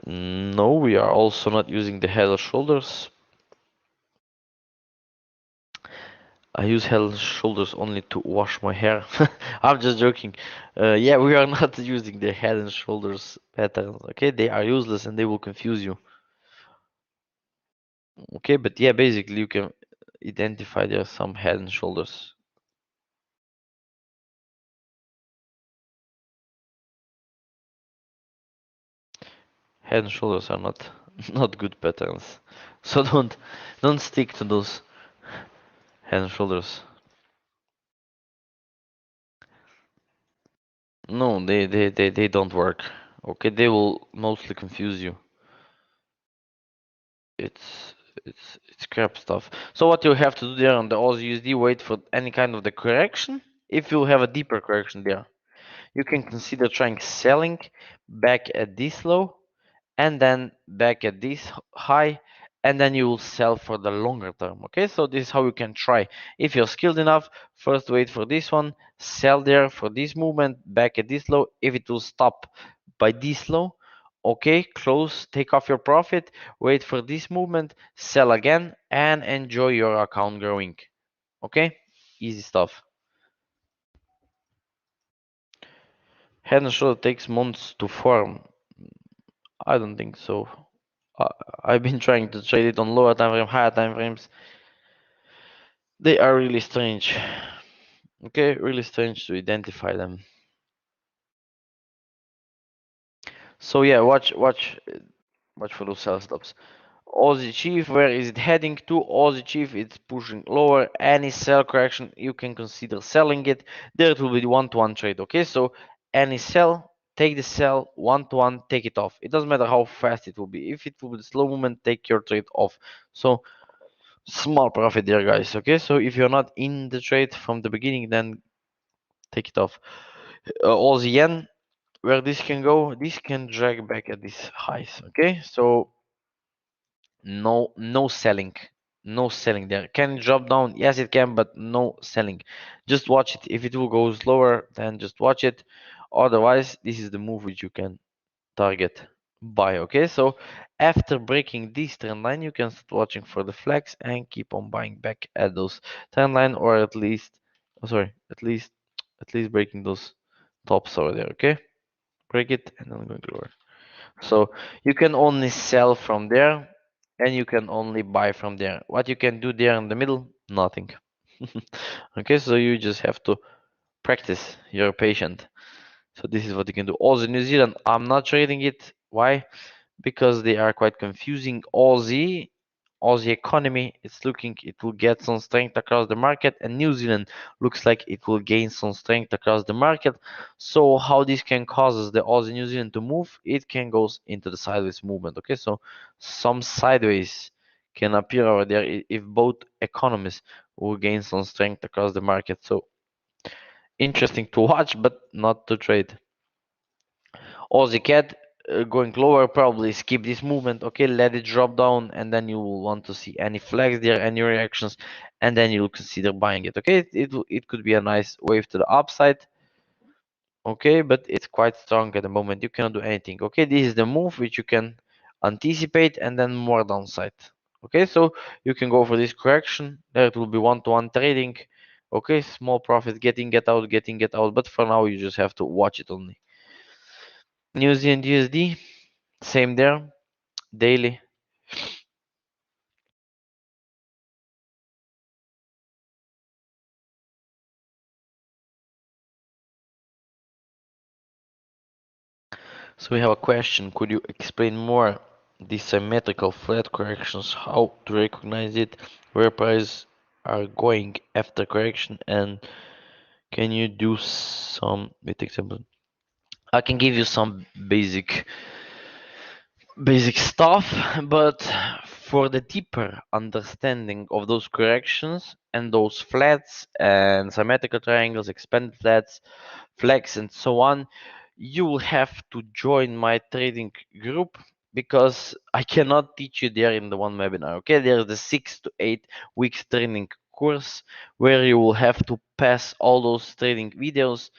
No, we are also not using the head and shoulders. I use head and shoulders only to wash my hair. I'm just joking. Yeah, we are not using the head and shoulders patterns. Okay, they are useless and they will confuse you. Okay, but yeah, basically you can identify there are some head and shoulders. Head and shoulders are not not good patterns. So don't stick to those head and shoulders. No, they don't work. Okay, they will mostly confuse you. It's it's crap stuff. So what you have to do there on the Aussie USD, wait for any kind of the correction. If you have a deeper correction there, you can consider trying selling back at this low and then back at this high, and then you will sell for the longer term. Okay, so this is how you can try. If you're skilled enough, first wait for this one, sell there for this movement, back at this low. If it will stop by this low, okay, close, take off your profit, wait for this movement, sell again, and enjoy your account growing. Okay, easy stuff. Head and shoulder takes months to form. I don't think so. I, I've been trying to trade it on lower time frame, higher time frames. They are really strange. Okay, really strange to identify them. So yeah, watch for those sell stops. Aussie Chief, where is it heading to? Aussie Chief, it's pushing lower. Any sell correction, you can consider selling it. There it will be one-to-one trade. Okay, so any sell, take the sell, one-to-one, take it off. It doesn't matter how fast it will be. If it will be slow movement, take your trade off. So small profit there, guys. Okay, so if you're not in the trade from the beginning, then take it off. Aussie yen, where this can go, this can drag back at these highs. Okay, so no selling, no selling there. Can it drop down? Yes, it can, but no selling. Just watch it. If it will go slower, then just watch it. Otherwise, this is the move which you can target buy. Okay, so after breaking this trend line, you can start watching for the flags and keep on buying back at those trend line, or at least, oh, sorry, at least breaking those tops over there. Okay, break it and then going lower. So you can only sell from there and you can only buy from there. What you can do there in the middle, nothing. Okay, so you just have to practice. You're patient. So this is what you can do. Also, New Zealand, I'm not trading it. Why? Because they are quite confusing. Aussie economy, it's looking it will get some strength across the market, and New Zealand looks like it will gain some strength across the market. So how this can causes the Aussie New Zealand to move? It can goes into the sideways movement. Okay, so some sideways can appear over there if both economies will gain some strength across the market. So interesting to watch, but not to trade. Aussie cat going lower, probably skip this movement. Okay, let it drop down, and then you will want to see any flags there, any reactions, and then you'll consider buying it. Okay, it could be a nice wave to the upside. Okay, but it's quite strong at the moment. You cannot do anything. Okay, this is the move which you can anticipate, and then more downside. Okay, so you can go for this correction. There it will be one-to-one trading. Okay, small profit, getting get out. But for now, you just have to watch it only. New Zealand USD, same there, daily. So we have a question. Could you explain more? these symmetrical flat corrections, how to recognize it, where prices are going after correction, and can you do some with example? I can give you some basic stuff, but for the deeper understanding of those corrections and those flats and symmetrical triangles, expanded flats, flex, and so on, you will have to join my trading group because I cannot teach you there in the one webinar. Okay, there's the 6 to 8 weeks training course where you will have to pass all those trading videos,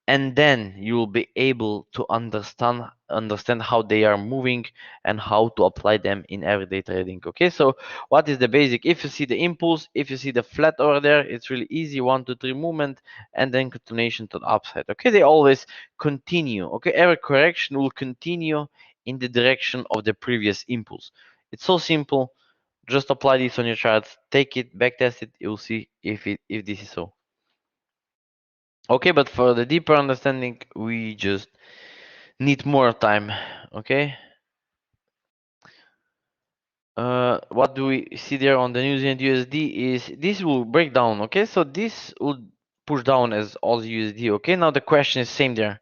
and then you will be able to understand how they are moving and how to apply them in everyday trading. Okay, so what is the basic? If you see the impulse, if you see the flat over there, it's really easy, 1 2 3 movement, and then continuation to the upside. Okay, they always continue. Okay, every correction will continue in the direction of the previous impulse. It's so simple. Just apply this on your charts, take it, backtest it, you'll see if this is so. Okay, but for the deeper understanding, we just need more time. Okay. What do we see there on the New Zealand USD is this will break down. Okay, so this will push down as Aussie USD. Okay, now the question is same there.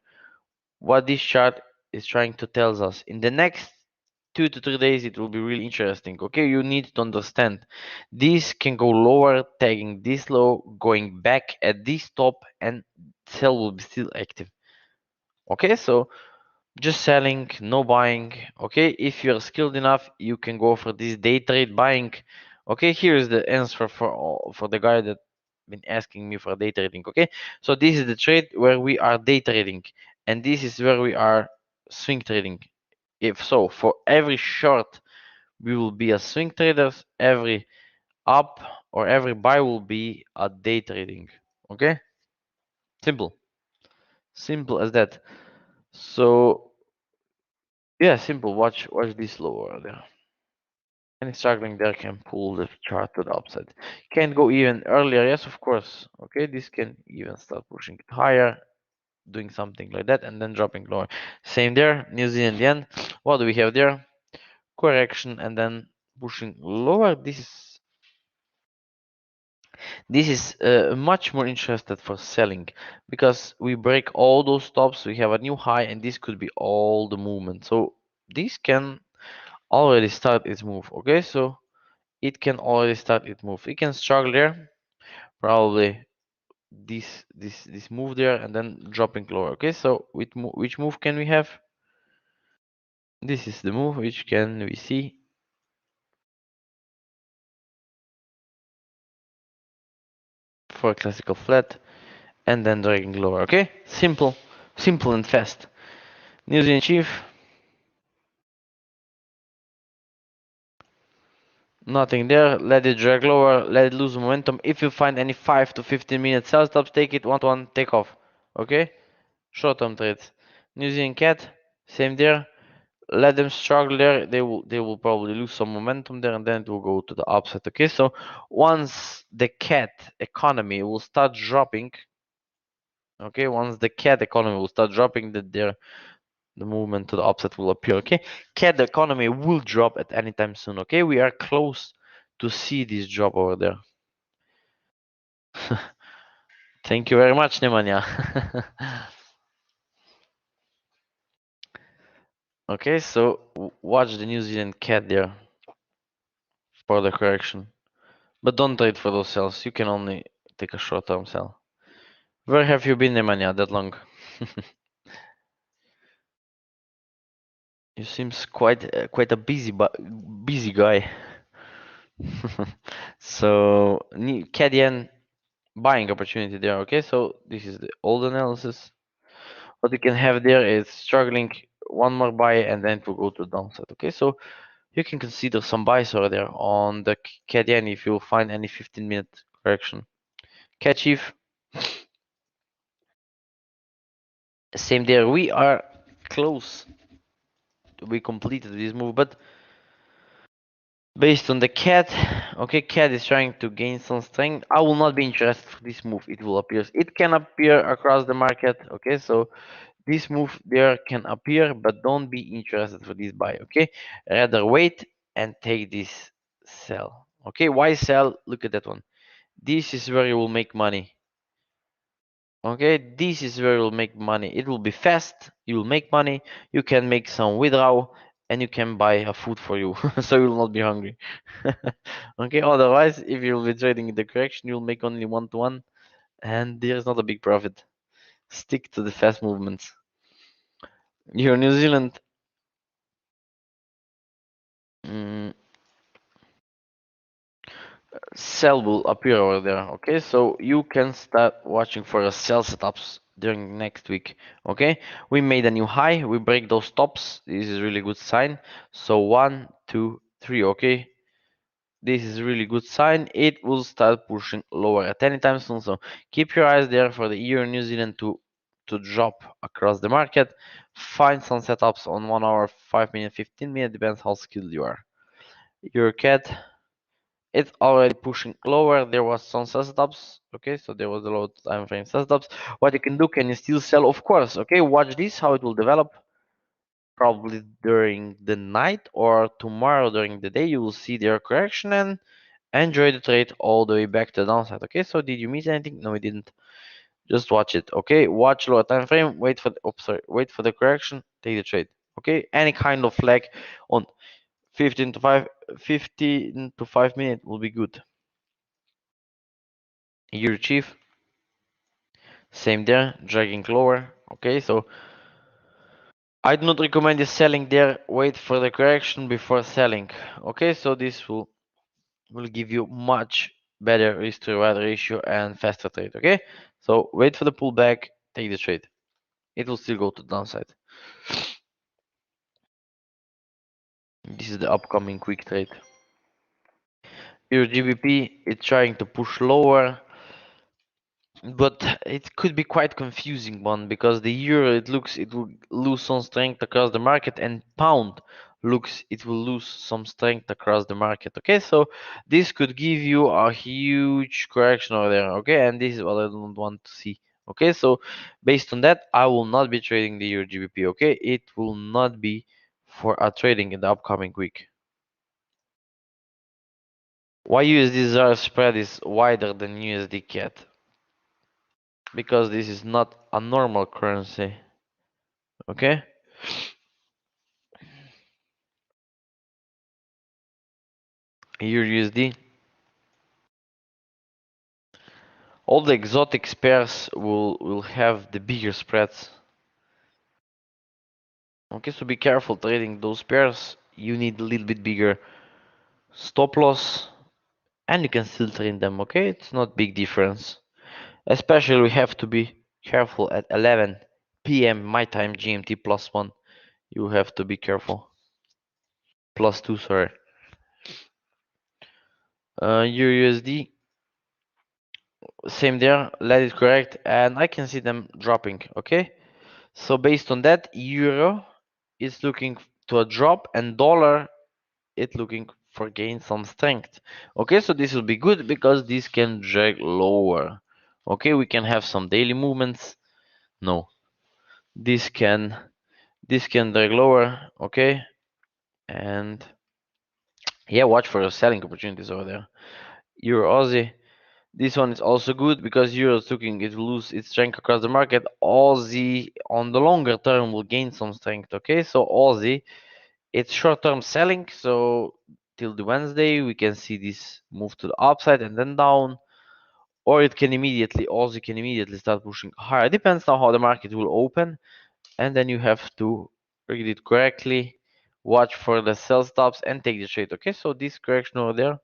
What this chart is trying to tell us in the next 2 to 3 days, it will be really interesting. Okay, you need to understand this can go lower, tagging this low, going back at this top, and sell will be still active. Okay, so just selling, no buying. Okay, if you're skilled enough, you can go for this day trade buying. Okay, here's the answer for the guy that been asking me for day trading. Okay, so this is the trade where we are day trading, and this is where we are swing trading. If so, for every short we will be a swing traders, every up or every buy will be a day trading. Okay, simple, simple as that. So yeah, simple. Watch this lower there. Any struggling there can pull the chart to the upside. Can't go even earlier. Yes, of course. Okay, this can even start pushing it higher, doing something like that, and then dropping lower. Same there. New Zealand yen. What do we have there? Correction and then pushing lower. This is much more interested for selling because we break all those stops. We have a new high, and this could be all the movement. So this can already start its move. Okay, so it can already start its move. It can struggle there, probably this move there, and then dropping lower. Okay, so which move can we have? This is the move which can we see for a classical flat and then dragging lower. Okay, simple and fast. New Zealand chief, nothing there. Let it drag lower, let it lose momentum. If you find any 5 to 15 minute sell stops, take it 1 to 1, take off. Okay, short-term trades. New Zealand cat, same there. Let them struggle there. They will probably lose some momentum there, and then it will go to the upside. Okay, so once the cat economy will start dropping, okay, once the cat economy will start dropping, the movement to the upside will appear. Okay, cat economy will drop at any time soon. Okay, we are close to see this drop over there. Thank you very much, Nemanja. Okay, so watch the New Zealand cat there for the correction. But don't trade for those cells. You can only take a short-term sell. Where have you been, Nemanja, that long? You seems quite a busy guy. So Cadian buying opportunity there. Okay, so this is the old analysis. What you can have there is struggling, one more buy, and then it will go to downside. Okay, so you can consider some buys over there on the Cadian if you find any 15-minute correction. Catch if same there. We are close. We completed this move, but based on the cat, okay, cat is trying to gain some strength. I will not be interested for this move. It will appear. It can appear across the market. Okay, so This move there can appear, but don't be interested for this buy, okay? Rather wait and take this sell. Okay, why sell? Look at that one. This is where you will make money. Okay, this is where you'll make money. It will be fast, you will make money, you can make some withdrawal, and you can buy a food for you, so you will not be hungry. Okay, otherwise, if you'll be trading in the correction, you'll make only one to one, and there's not a big profit. Stick to the fast movements. Here, New Zealand. mm, Sell will appear over there. Okay, so you can start watching for a sell setups during next week. Okay, we made a new high, we break those tops. This is really good sign. So 1 2 3. Okay, this is really good sign. It will start pushing lower at any time soon, so keep your eyes there for the euro New Zealand to drop across the market. Find some setups on 1 hour, 5 minute, 15 minute, depends how skilled you are. Your cat, it's already pushing lower. There was some setups. Okay, so there was a low time frame setups. What you can do, can you still sell? Of course. Okay, watch this how it will develop. Probably during the night or tomorrow during the day, you will see their correction and enjoy the trade all the way back to the downside. Okay, so did you miss anything? No, you didn't. Just watch it. Okay, watch lower time frame. Wait for the wait for the correction. Take the trade. Okay, any kind of flag on 15 to 5 minutes will be good. Your chief, same there, dragging lower. Okay, so I do not recommend you selling there. Wait for the correction before selling. Okay, so this will give you much better risk to reward ratio and faster trade. Okay, so wait for the pullback, take the trade. It will still go to the downside. This is the upcoming quick trade. Your GBP is trying to push lower, but it could be quite confusing one because the euro, it looks it will lose some strength across the market, and pound looks it will lose some strength across the market. Okay, so this could give you a huge correction over there. Okay, and this is what I don't want to see. Okay, so based on that, I will not be trading the euro GBP. Okay, it will not be for a trading in the upcoming week. Why USD spread is wider than USD CAD? Because this is not a normal currency. Okay, Euro USD, all the exotic pairs will have the bigger spreads. Okay, so be careful trading those pairs. You need a little bit bigger stop loss, and you can still trade them. Okay, it's not big difference. Especially we have to be careful at 11 p.m. my time GMT +1. You have to be careful. +2, sorry. Euro USD, same there. Let it correct, and I can see them dropping. Okay. So based on that, euro is looking to a drop, and dollar is looking for gain some strength. Okay, so this will be good because this can drag lower. Okay, we can have some daily movements. No, this can drag lower. Okay, and yeah, watch for selling opportunities over there. Euro Aussie. This one is also good because euro is looking it will lose its strength across the market. Aussie on the longer term will gain some strength. Okay, so Aussie, it's short-term selling, so till the Wednesday we can see this move to the upside and then down, or it can immediately also can immediately start pushing higher. Depends on how the market will open, and then you have to read it correctly, watch for the sell stops and take the trade. Okay, so this correction over there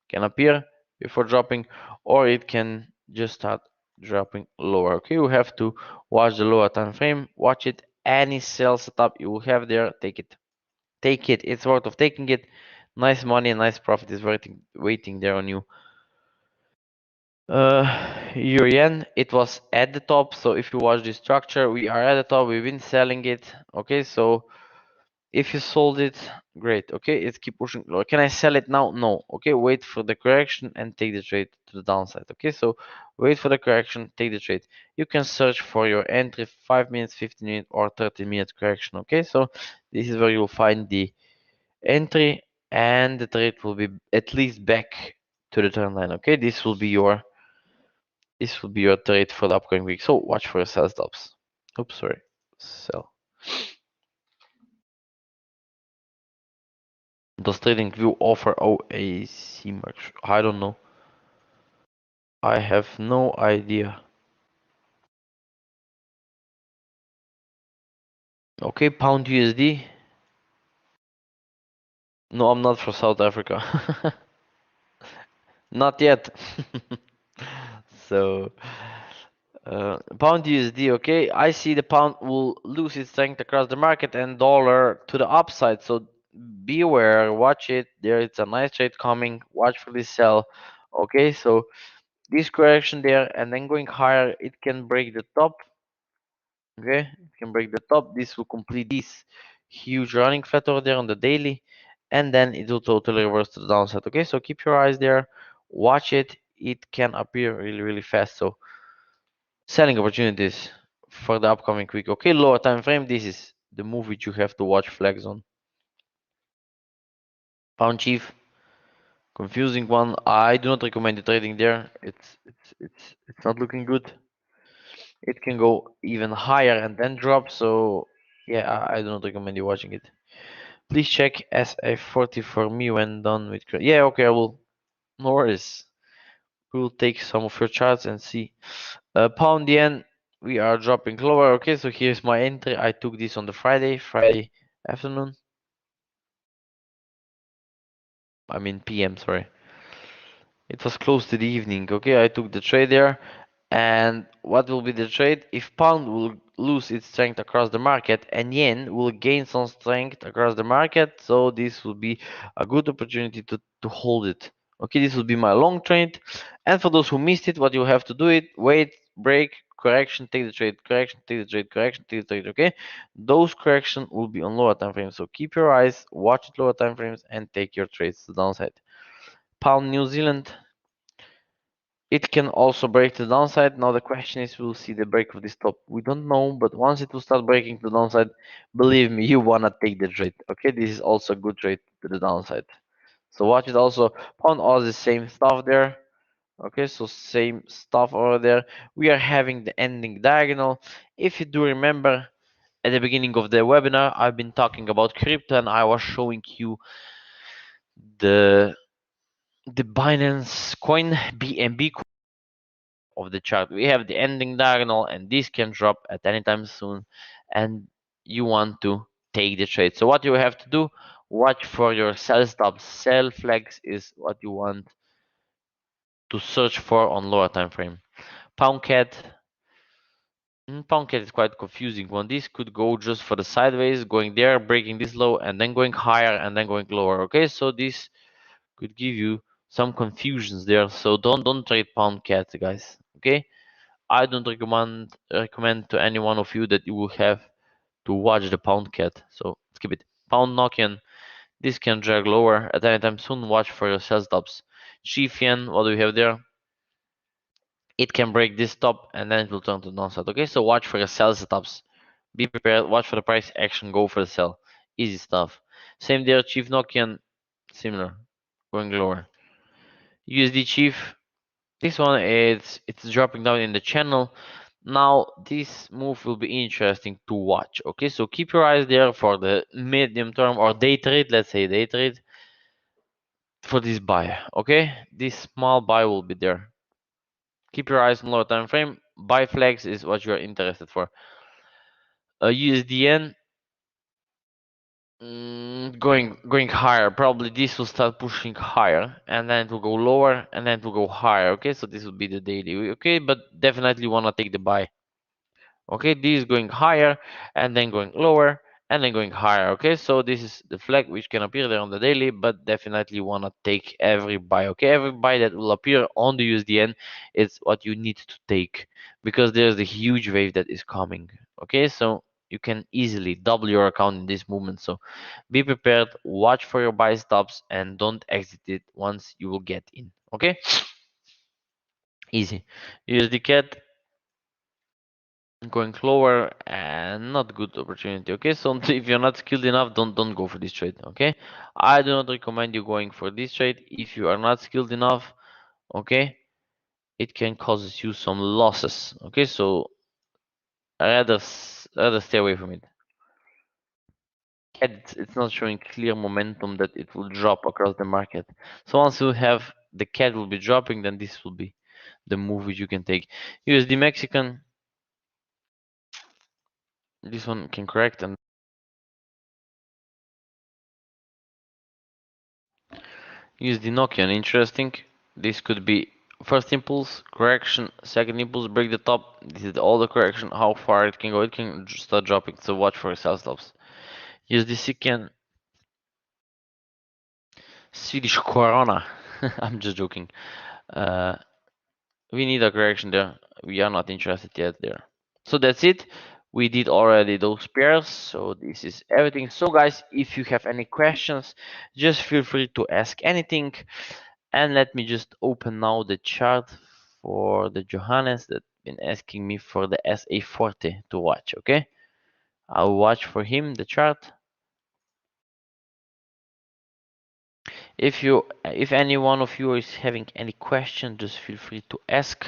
can appear before dropping, or it can just start dropping lower. Okay, you have to watch the lower time frame, watch it. Any sell setup you will have there, take it. Take it. It's worth of taking it. Nice money and nice profit is waiting there on you. Euro yen, it was at the top. So if you watch this structure, we are at the top. We've been selling it. Okay, so If you sold it, great. Okay, it's keep pushing lower. Can I sell it now? No. Okay, wait for the correction and take the trade to the downside. Okay, so wait for the correction, take the trade. You can search for your entry 5 minutes, 15 minutes, or 30-minute correction. Okay, so this is where you'll find the entry, and the trade will be at least back to the trend line. Okay, this will be your trade for the upcoming week. So watch for your sell stops. Oops, sorry, sell. Does TradingView offer OAC much? I don't know. I have no idea. Okay, pound USD. No, I'm not for South Africa. Not yet. So, pound USD, okay. I see the pound will lose its strength across the market and dollar to the upside. So be aware, watch it. There it's a nice trade coming. Watch for this sell. Okay, so this correction there and then going higher, it can break the top. Okay, it can break the top. This will complete this huge running flat over there on the daily, and then it will totally reverse to the downside. Okay, so keep your eyes there, watch it. It can appear really, really fast. So selling opportunities for the upcoming week. Okay, lower time frame. This is the move which you have to watch flags on. Pound chief, confusing one. I do not recommend the trading there. It's not looking good. It can go even higher and then drop. So yeah, I do not recommend you watching it. Please check SA40 for me when done with. Yeah, okay, I will. No worries. We will take some of your charts and see. Pound yen, we are dropping lower. Okay, so here's my entry. I took this on the Friday afternoon. I mean PM, sorry. It was close to the evening. Okay, I took the trade there. And what will be the trade? If pound will lose its strength across the market and yen will gain some strength across the market, so this will be a good opportunity to hold it. Okay, this will be my long trade. And for those who missed it, what you have to do it, wait, break, correction, take the trade, correction, take the trade, correction, take the trade. Okay, those correction will be on lower time frames. So keep your eyes, watch it lower time frames, and take your trades to the downside. Pound New Zealand, it can also break to the downside. Now the question is, we'll see the break of this top. We don't know, but once it will start breaking to the downside, believe me, you wanna take the trade. Okay, this is also a good trade to the downside. So watch it also. Pound all the same stuff there. Okay, so same stuff over there. We are having the ending diagonal. If you do remember, at the beginning of the webinar, I've been talking about crypto and I was showing you the Binance coin BNB of the chart. We have the ending diagonal and this can drop at any time soon and you want to take the trade. So what you have to do, watch for your sell stops. Sell flags is what you want to search for on lower time frame. Pound cat. Pound cat is quite confusing one. This could go just for the sideways, going there, breaking this low, and then going higher and then going lower. Okay, so this could give you some confusions there. So don't trade pound cat, guys. Okay, I don't recommend to any one of you that you will have to watch the pound cat. So skip it. Pound Nokian, this can drag lower at any time soon. Watch for your sell stops. Chief yen, what do we have there? It can break this top and then it will turn to the downside. Okay, so watch for your sell stops. Be prepared. Watch for the price action. Go for the sell. Easy stuff. Same there. Chief Nokian, similar, going lower. USD Chief, this one it's dropping down in the channel. Now this move will be interesting to watch. Okay, so keep your eyes there for the medium term or day trade. Let's say day trade for this buy. Okay, this small buy will be there. Keep your eyes on lower time frame. Buy flags is what you are interested for. USDN, going higher. Probably this will start pushing higher and then it will go lower and then it will go higher. Okay, so this will be the daily. Okay, but definitely wanna take the buy. Okay, this is going higher and then going lower and then going higher. Okay, so this is the flag which can appear there on the daily, but definitely wanna take every buy. Okay, every buy that will appear on the USDN is what you need to take because there's a huge wave that is coming. Okay, so you can easily double your account in this movement. So be prepared, watch for your buy stops, and don't exit it once you will get in. Okay, easy. USD cat going lower and not good opportunity. Okay, so if you're not skilled enough, don't go for this trade. Okay, I do not recommend you going for this trade if you are not skilled enough. Okay, it can cause you some losses. Okay, so I rather stay away from it. It's not showing clear momentum that it will drop across the market. So once you have the cat will be dropping, then this will be the move which you can take. USD Mexican, this one can correct, and USD Nokian, interesting. This could be first impulse, correction, second impulse, break the top. This is all the correction, how far it can go. It can start dropping, so watch for sell stops. USD can Swedish Corona. I'm just joking. Uh, we need a correction there. We are not interested yet there. So that's it. We did already those pairs. So this is everything. So guys, if you have any questions, just feel free to ask anything. And let me just open now the chart for the Johannes that been asking me for the SA40 to watch. Okay, I'll watch for him the chart. If any one of you is having any question, just feel free to ask.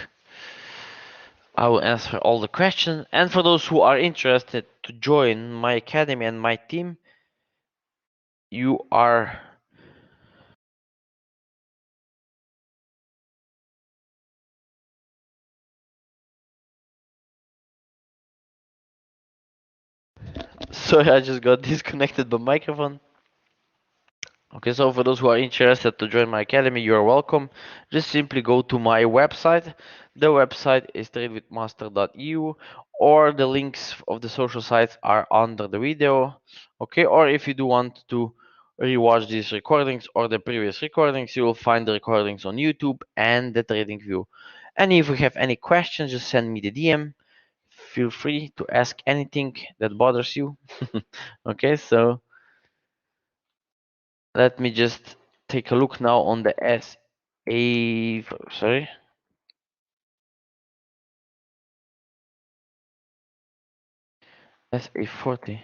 I will answer all the questions. And for those who are interested to join my academy and my team, you are sorry, I just got disconnected by microphone. Okay, so for those who are interested to join my academy, you are welcome. Just simply go to my website. The website is tradewithmaster.eu, or the links of the social sites are under the video. Okay, or if you do want to rewatch these recordings or the previous recordings, you will find the recordings on YouTube and the trading view. And if you have any questions, just send me the DM. Feel free to ask anything that bothers you. Okay, so let me just take a look now on the SA, sorry, SA40.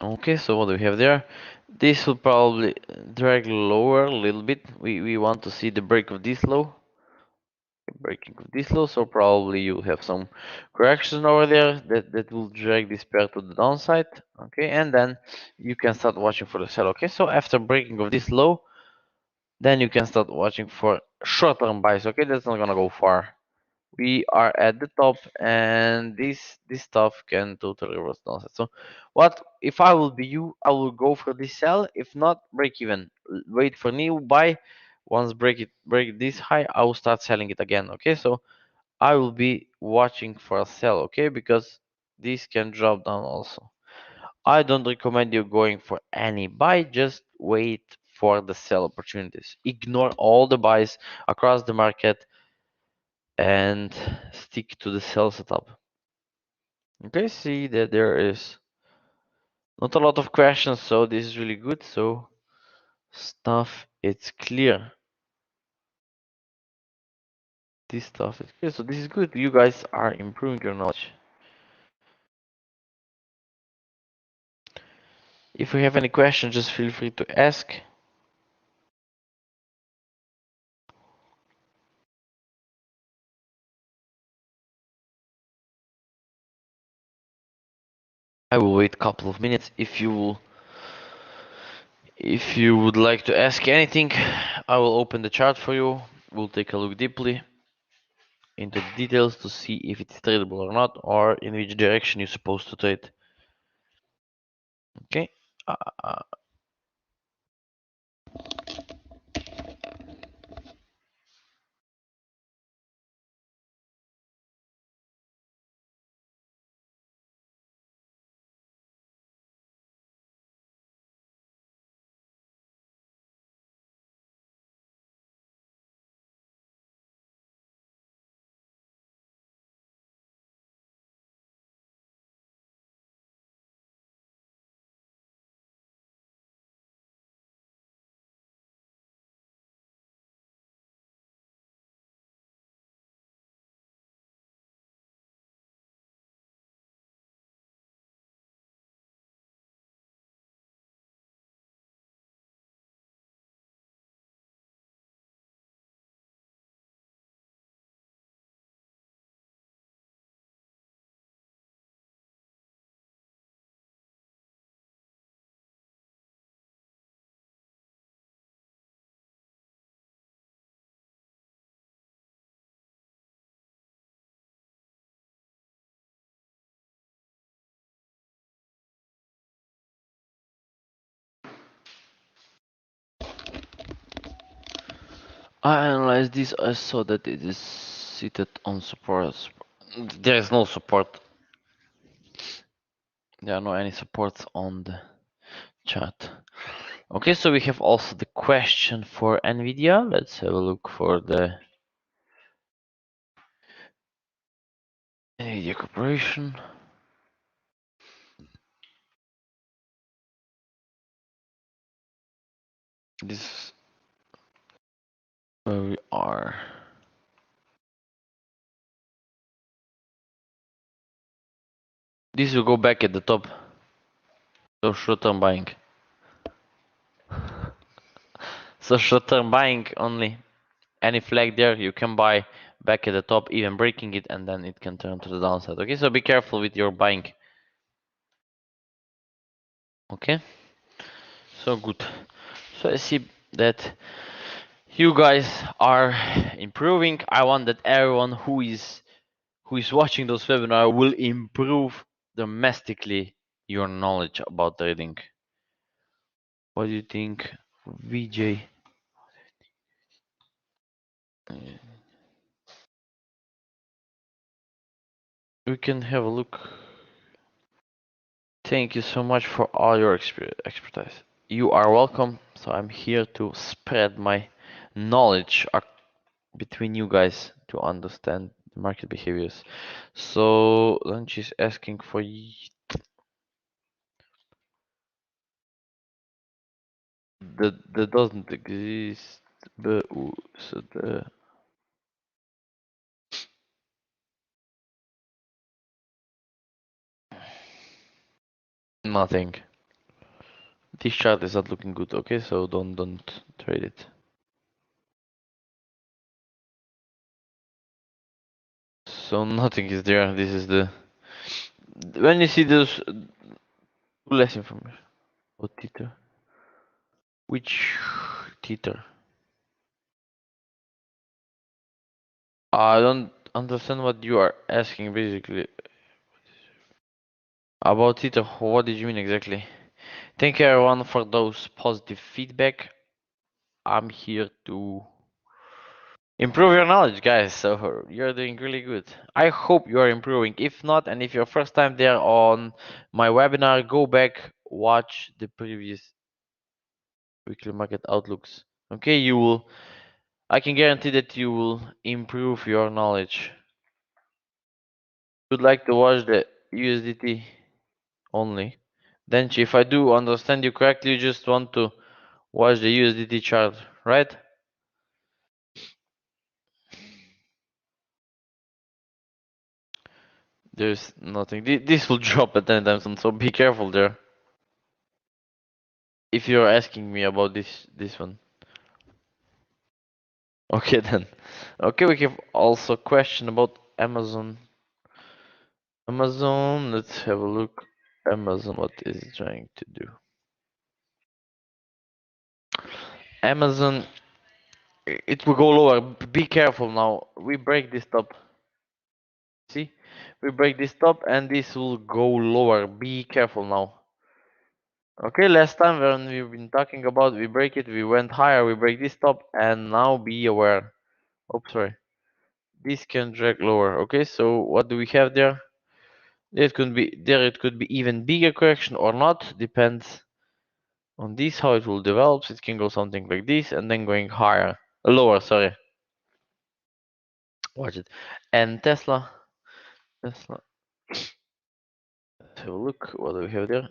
Okay, so what do we have there? This will probably drag lower a little bit. We want to see the break of this low. Breaking of this low, so probably you'll have some correction over there that will drag this pair to the downside. Okay, and then you can start watching for the sell. Okay, so after breaking of this low, then you can start watching for short-term buys. Okay, that's not gonna go far. We are at the top, and this stuff can totally reverse downside. So what if I will be you, I will go for this sell. If not, break even, wait for new buy. Once break this high, I will start selling it again. Okay, so I will be watching for a sell. Okay, because this can drop down also. I don't recommend you going for any buy, just wait for the sell opportunities. Ignore all the buys across the market and stick to the sell setup. Okay, see that there is not a lot of questions, so this is really good. So stuff it's clear. This stuff is clear, so this is good. You guys are improving your knowledge. If you have any questions, just feel free to ask. I will wait a couple of minutes. If you would like to ask anything, I will open the chart for you. We'll take a look deeply into the details to see if it's tradable or not, or in which direction you're supposed to trade. Okay. Uh, I analyzed this. I saw that it is seated on support. There is no support. There are no any supports on the chart. Okay, so we have also the question for NVIDIA. Let's have a look for the NVIDIA Corporation. This is where we are. This will go back at the top. So short-term buying. So short-term buying only. Any flag there, you can buy back at the top, even breaking it, and then it can turn to the downside. Okay, so be careful with your buying. Okay, so good. So I see that you guys are improving. I want that everyone who is watching those webinars will improve domestically your knowledge about trading. What do you think, VJ? We can have a look. Thank you so much for all your expertise. You are welcome. So I'm here to spread my knowledge between you guys to understand the market behaviors. So Lunch is asking for that doesn't exist. But so the nothing. This chart is not looking good. Okay, so don't trade it. So nothing is there. This is the when you see those less information. What teeter? Which teeter? I don't understand what you are asking basically. About teeter, what did you mean exactly? Thank you everyone for those positive feedback. I'm here to improve your knowledge, guys. So you're doing really good. I hope you are improving. If not, and if you're first time there on my webinar, go back, watch the previous weekly market outlooks. Okay, you will. I can guarantee that you will improve your knowledge. Would like to watch the USDT only. Then, if I do understand you correctly, you just want to watch the USDT chart, right? There's nothing. This will drop at any time soon, so be careful there. If you're asking me about this one. Okay then. Okay, we have also question about Amazon. Amazon, let's have a look. Amazon, what is it trying to do? Amazon, it will go lower. Be careful now. We break this top. See? We break this top and this will go lower. Be careful now. Okay, last time when we've been talking about we break it, we went higher, we break this top, and now be aware. Oops, sorry. This can drag lower. Okay, so what do we have there? It could be there. It could be even bigger correction or not. Depends on this how it will develop. It can go something like this and then going higher, lower. Sorry. Watch it. And Tesla. Tesla. Let's have a look. What do we have there?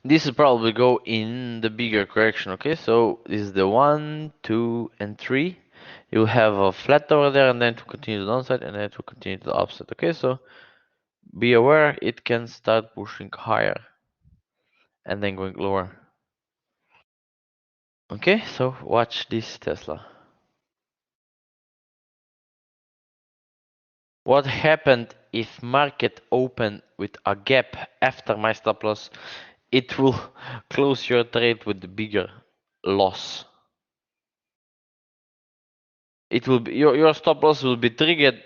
This will probably go in the bigger correction. Okay, so this is the 1, 2, and 3. You'll have a flat over there, and then to continue to the downside, and then to continue to the upside. Okay, so be aware it can start pushing higher and then going lower. Okay, so watch this Tesla. What happened if market open with a gap after my stop loss? It will close your trade with the bigger loss. It will be your stop loss will be triggered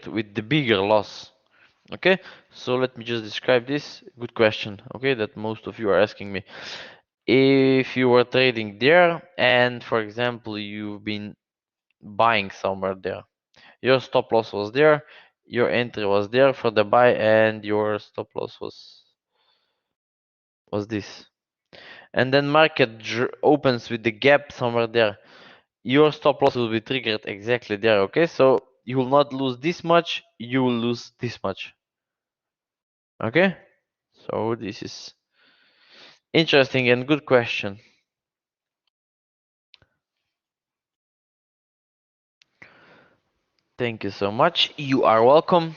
with the bigger loss. Okay, So let me just describe this. Good question, okay, that most of you are asking me. If you were trading there and for example you've been buying somewhere there, your stop loss was there, your entry was there for the buy, and your stop loss was this. And then market opens with the gap somewhere there. Your stop loss will be triggered exactly there, okay? So you will not lose this much, you will lose this much. Okay? So this is interesting and good question. Thank you so much. You are welcome.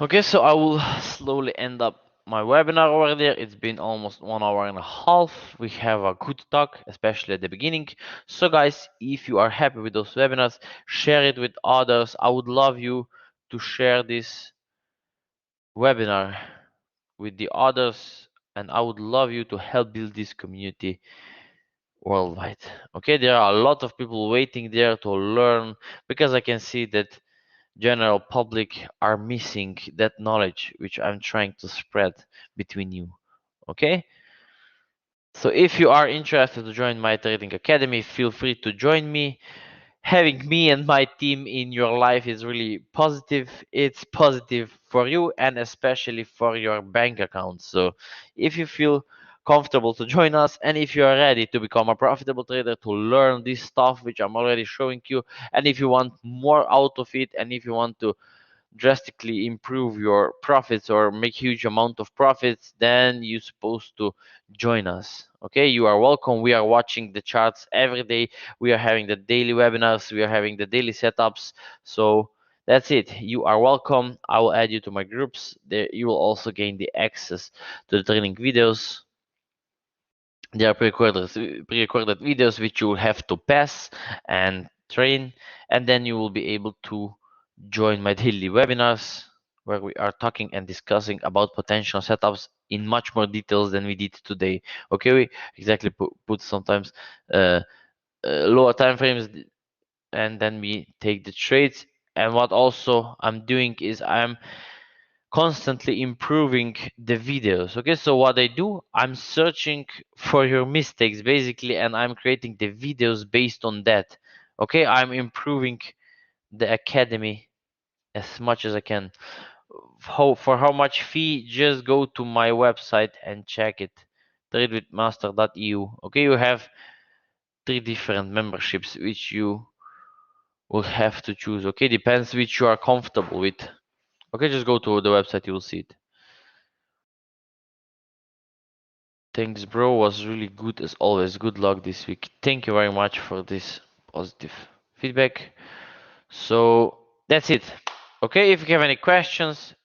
Okay, so I will slowly end up my webinar over there. It's been almost 1 hour and a half. We have a good talk, especially at the beginning. So guys, if you are happy with those webinars, share it with others. I would love you to share this webinar with the others, and I would love you to help build this community worldwide. Okay, there are a lot of people waiting there to learn, because I can see that general public are missing that knowledge which I'm trying to spread between you. Okay, so if you are interested to join my trading academy, feel free to join me. Having me and my team in your life is really positive. It's positive for you and especially for your bank account. So if you feel comfortable to join us, and if you are ready to become a profitable trader, to learn this stuff which I'm already showing you, and if you want more out of it, and if you want to drastically improve your profits or make huge amount of profits, then you're supposed to join us. Okay, you are welcome. We are watching the charts every day. We are having the daily webinars, we are having the daily setups. So that's it. You are welcome. I will add you to my groups there. You will also gain the access to the training videos. There are pre-recorded videos which you will have to pass and train, and then you will be able to join my daily webinars where we are talking and discussing about potential setups in much more details than we did today. Okay, we exactly put sometimes uh, lower time frames, and then we take the trades. And what also I'm doing is I'm constantly improving the videos. Okay, so what I do, I'm searching for your mistakes basically, and I'm creating the videos based on that. Okay, I'm improving the academy as much as I can. For how much fee, just go to my website and check it, tradewithmaster.eu. Okay, you have 3 different memberships which you will have to choose. Okay, depends which you are comfortable with. Okay, just go to the website, you will see it. Thanks, bro. Was really good as always. Good luck this week. Thank you very much for this positive feedback. So that's it. Okay, if you have any questions,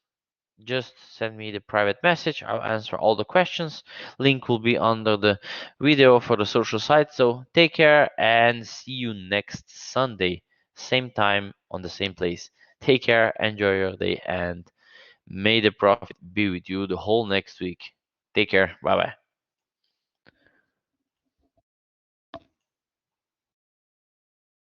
just send me the private message. I'll answer all the questions. Link will be under the video for the social site. So take care and see you next Sunday, same time on the same place. Take care, enjoy your day, and may the profit be with you the whole next week. Take care. Bye bye.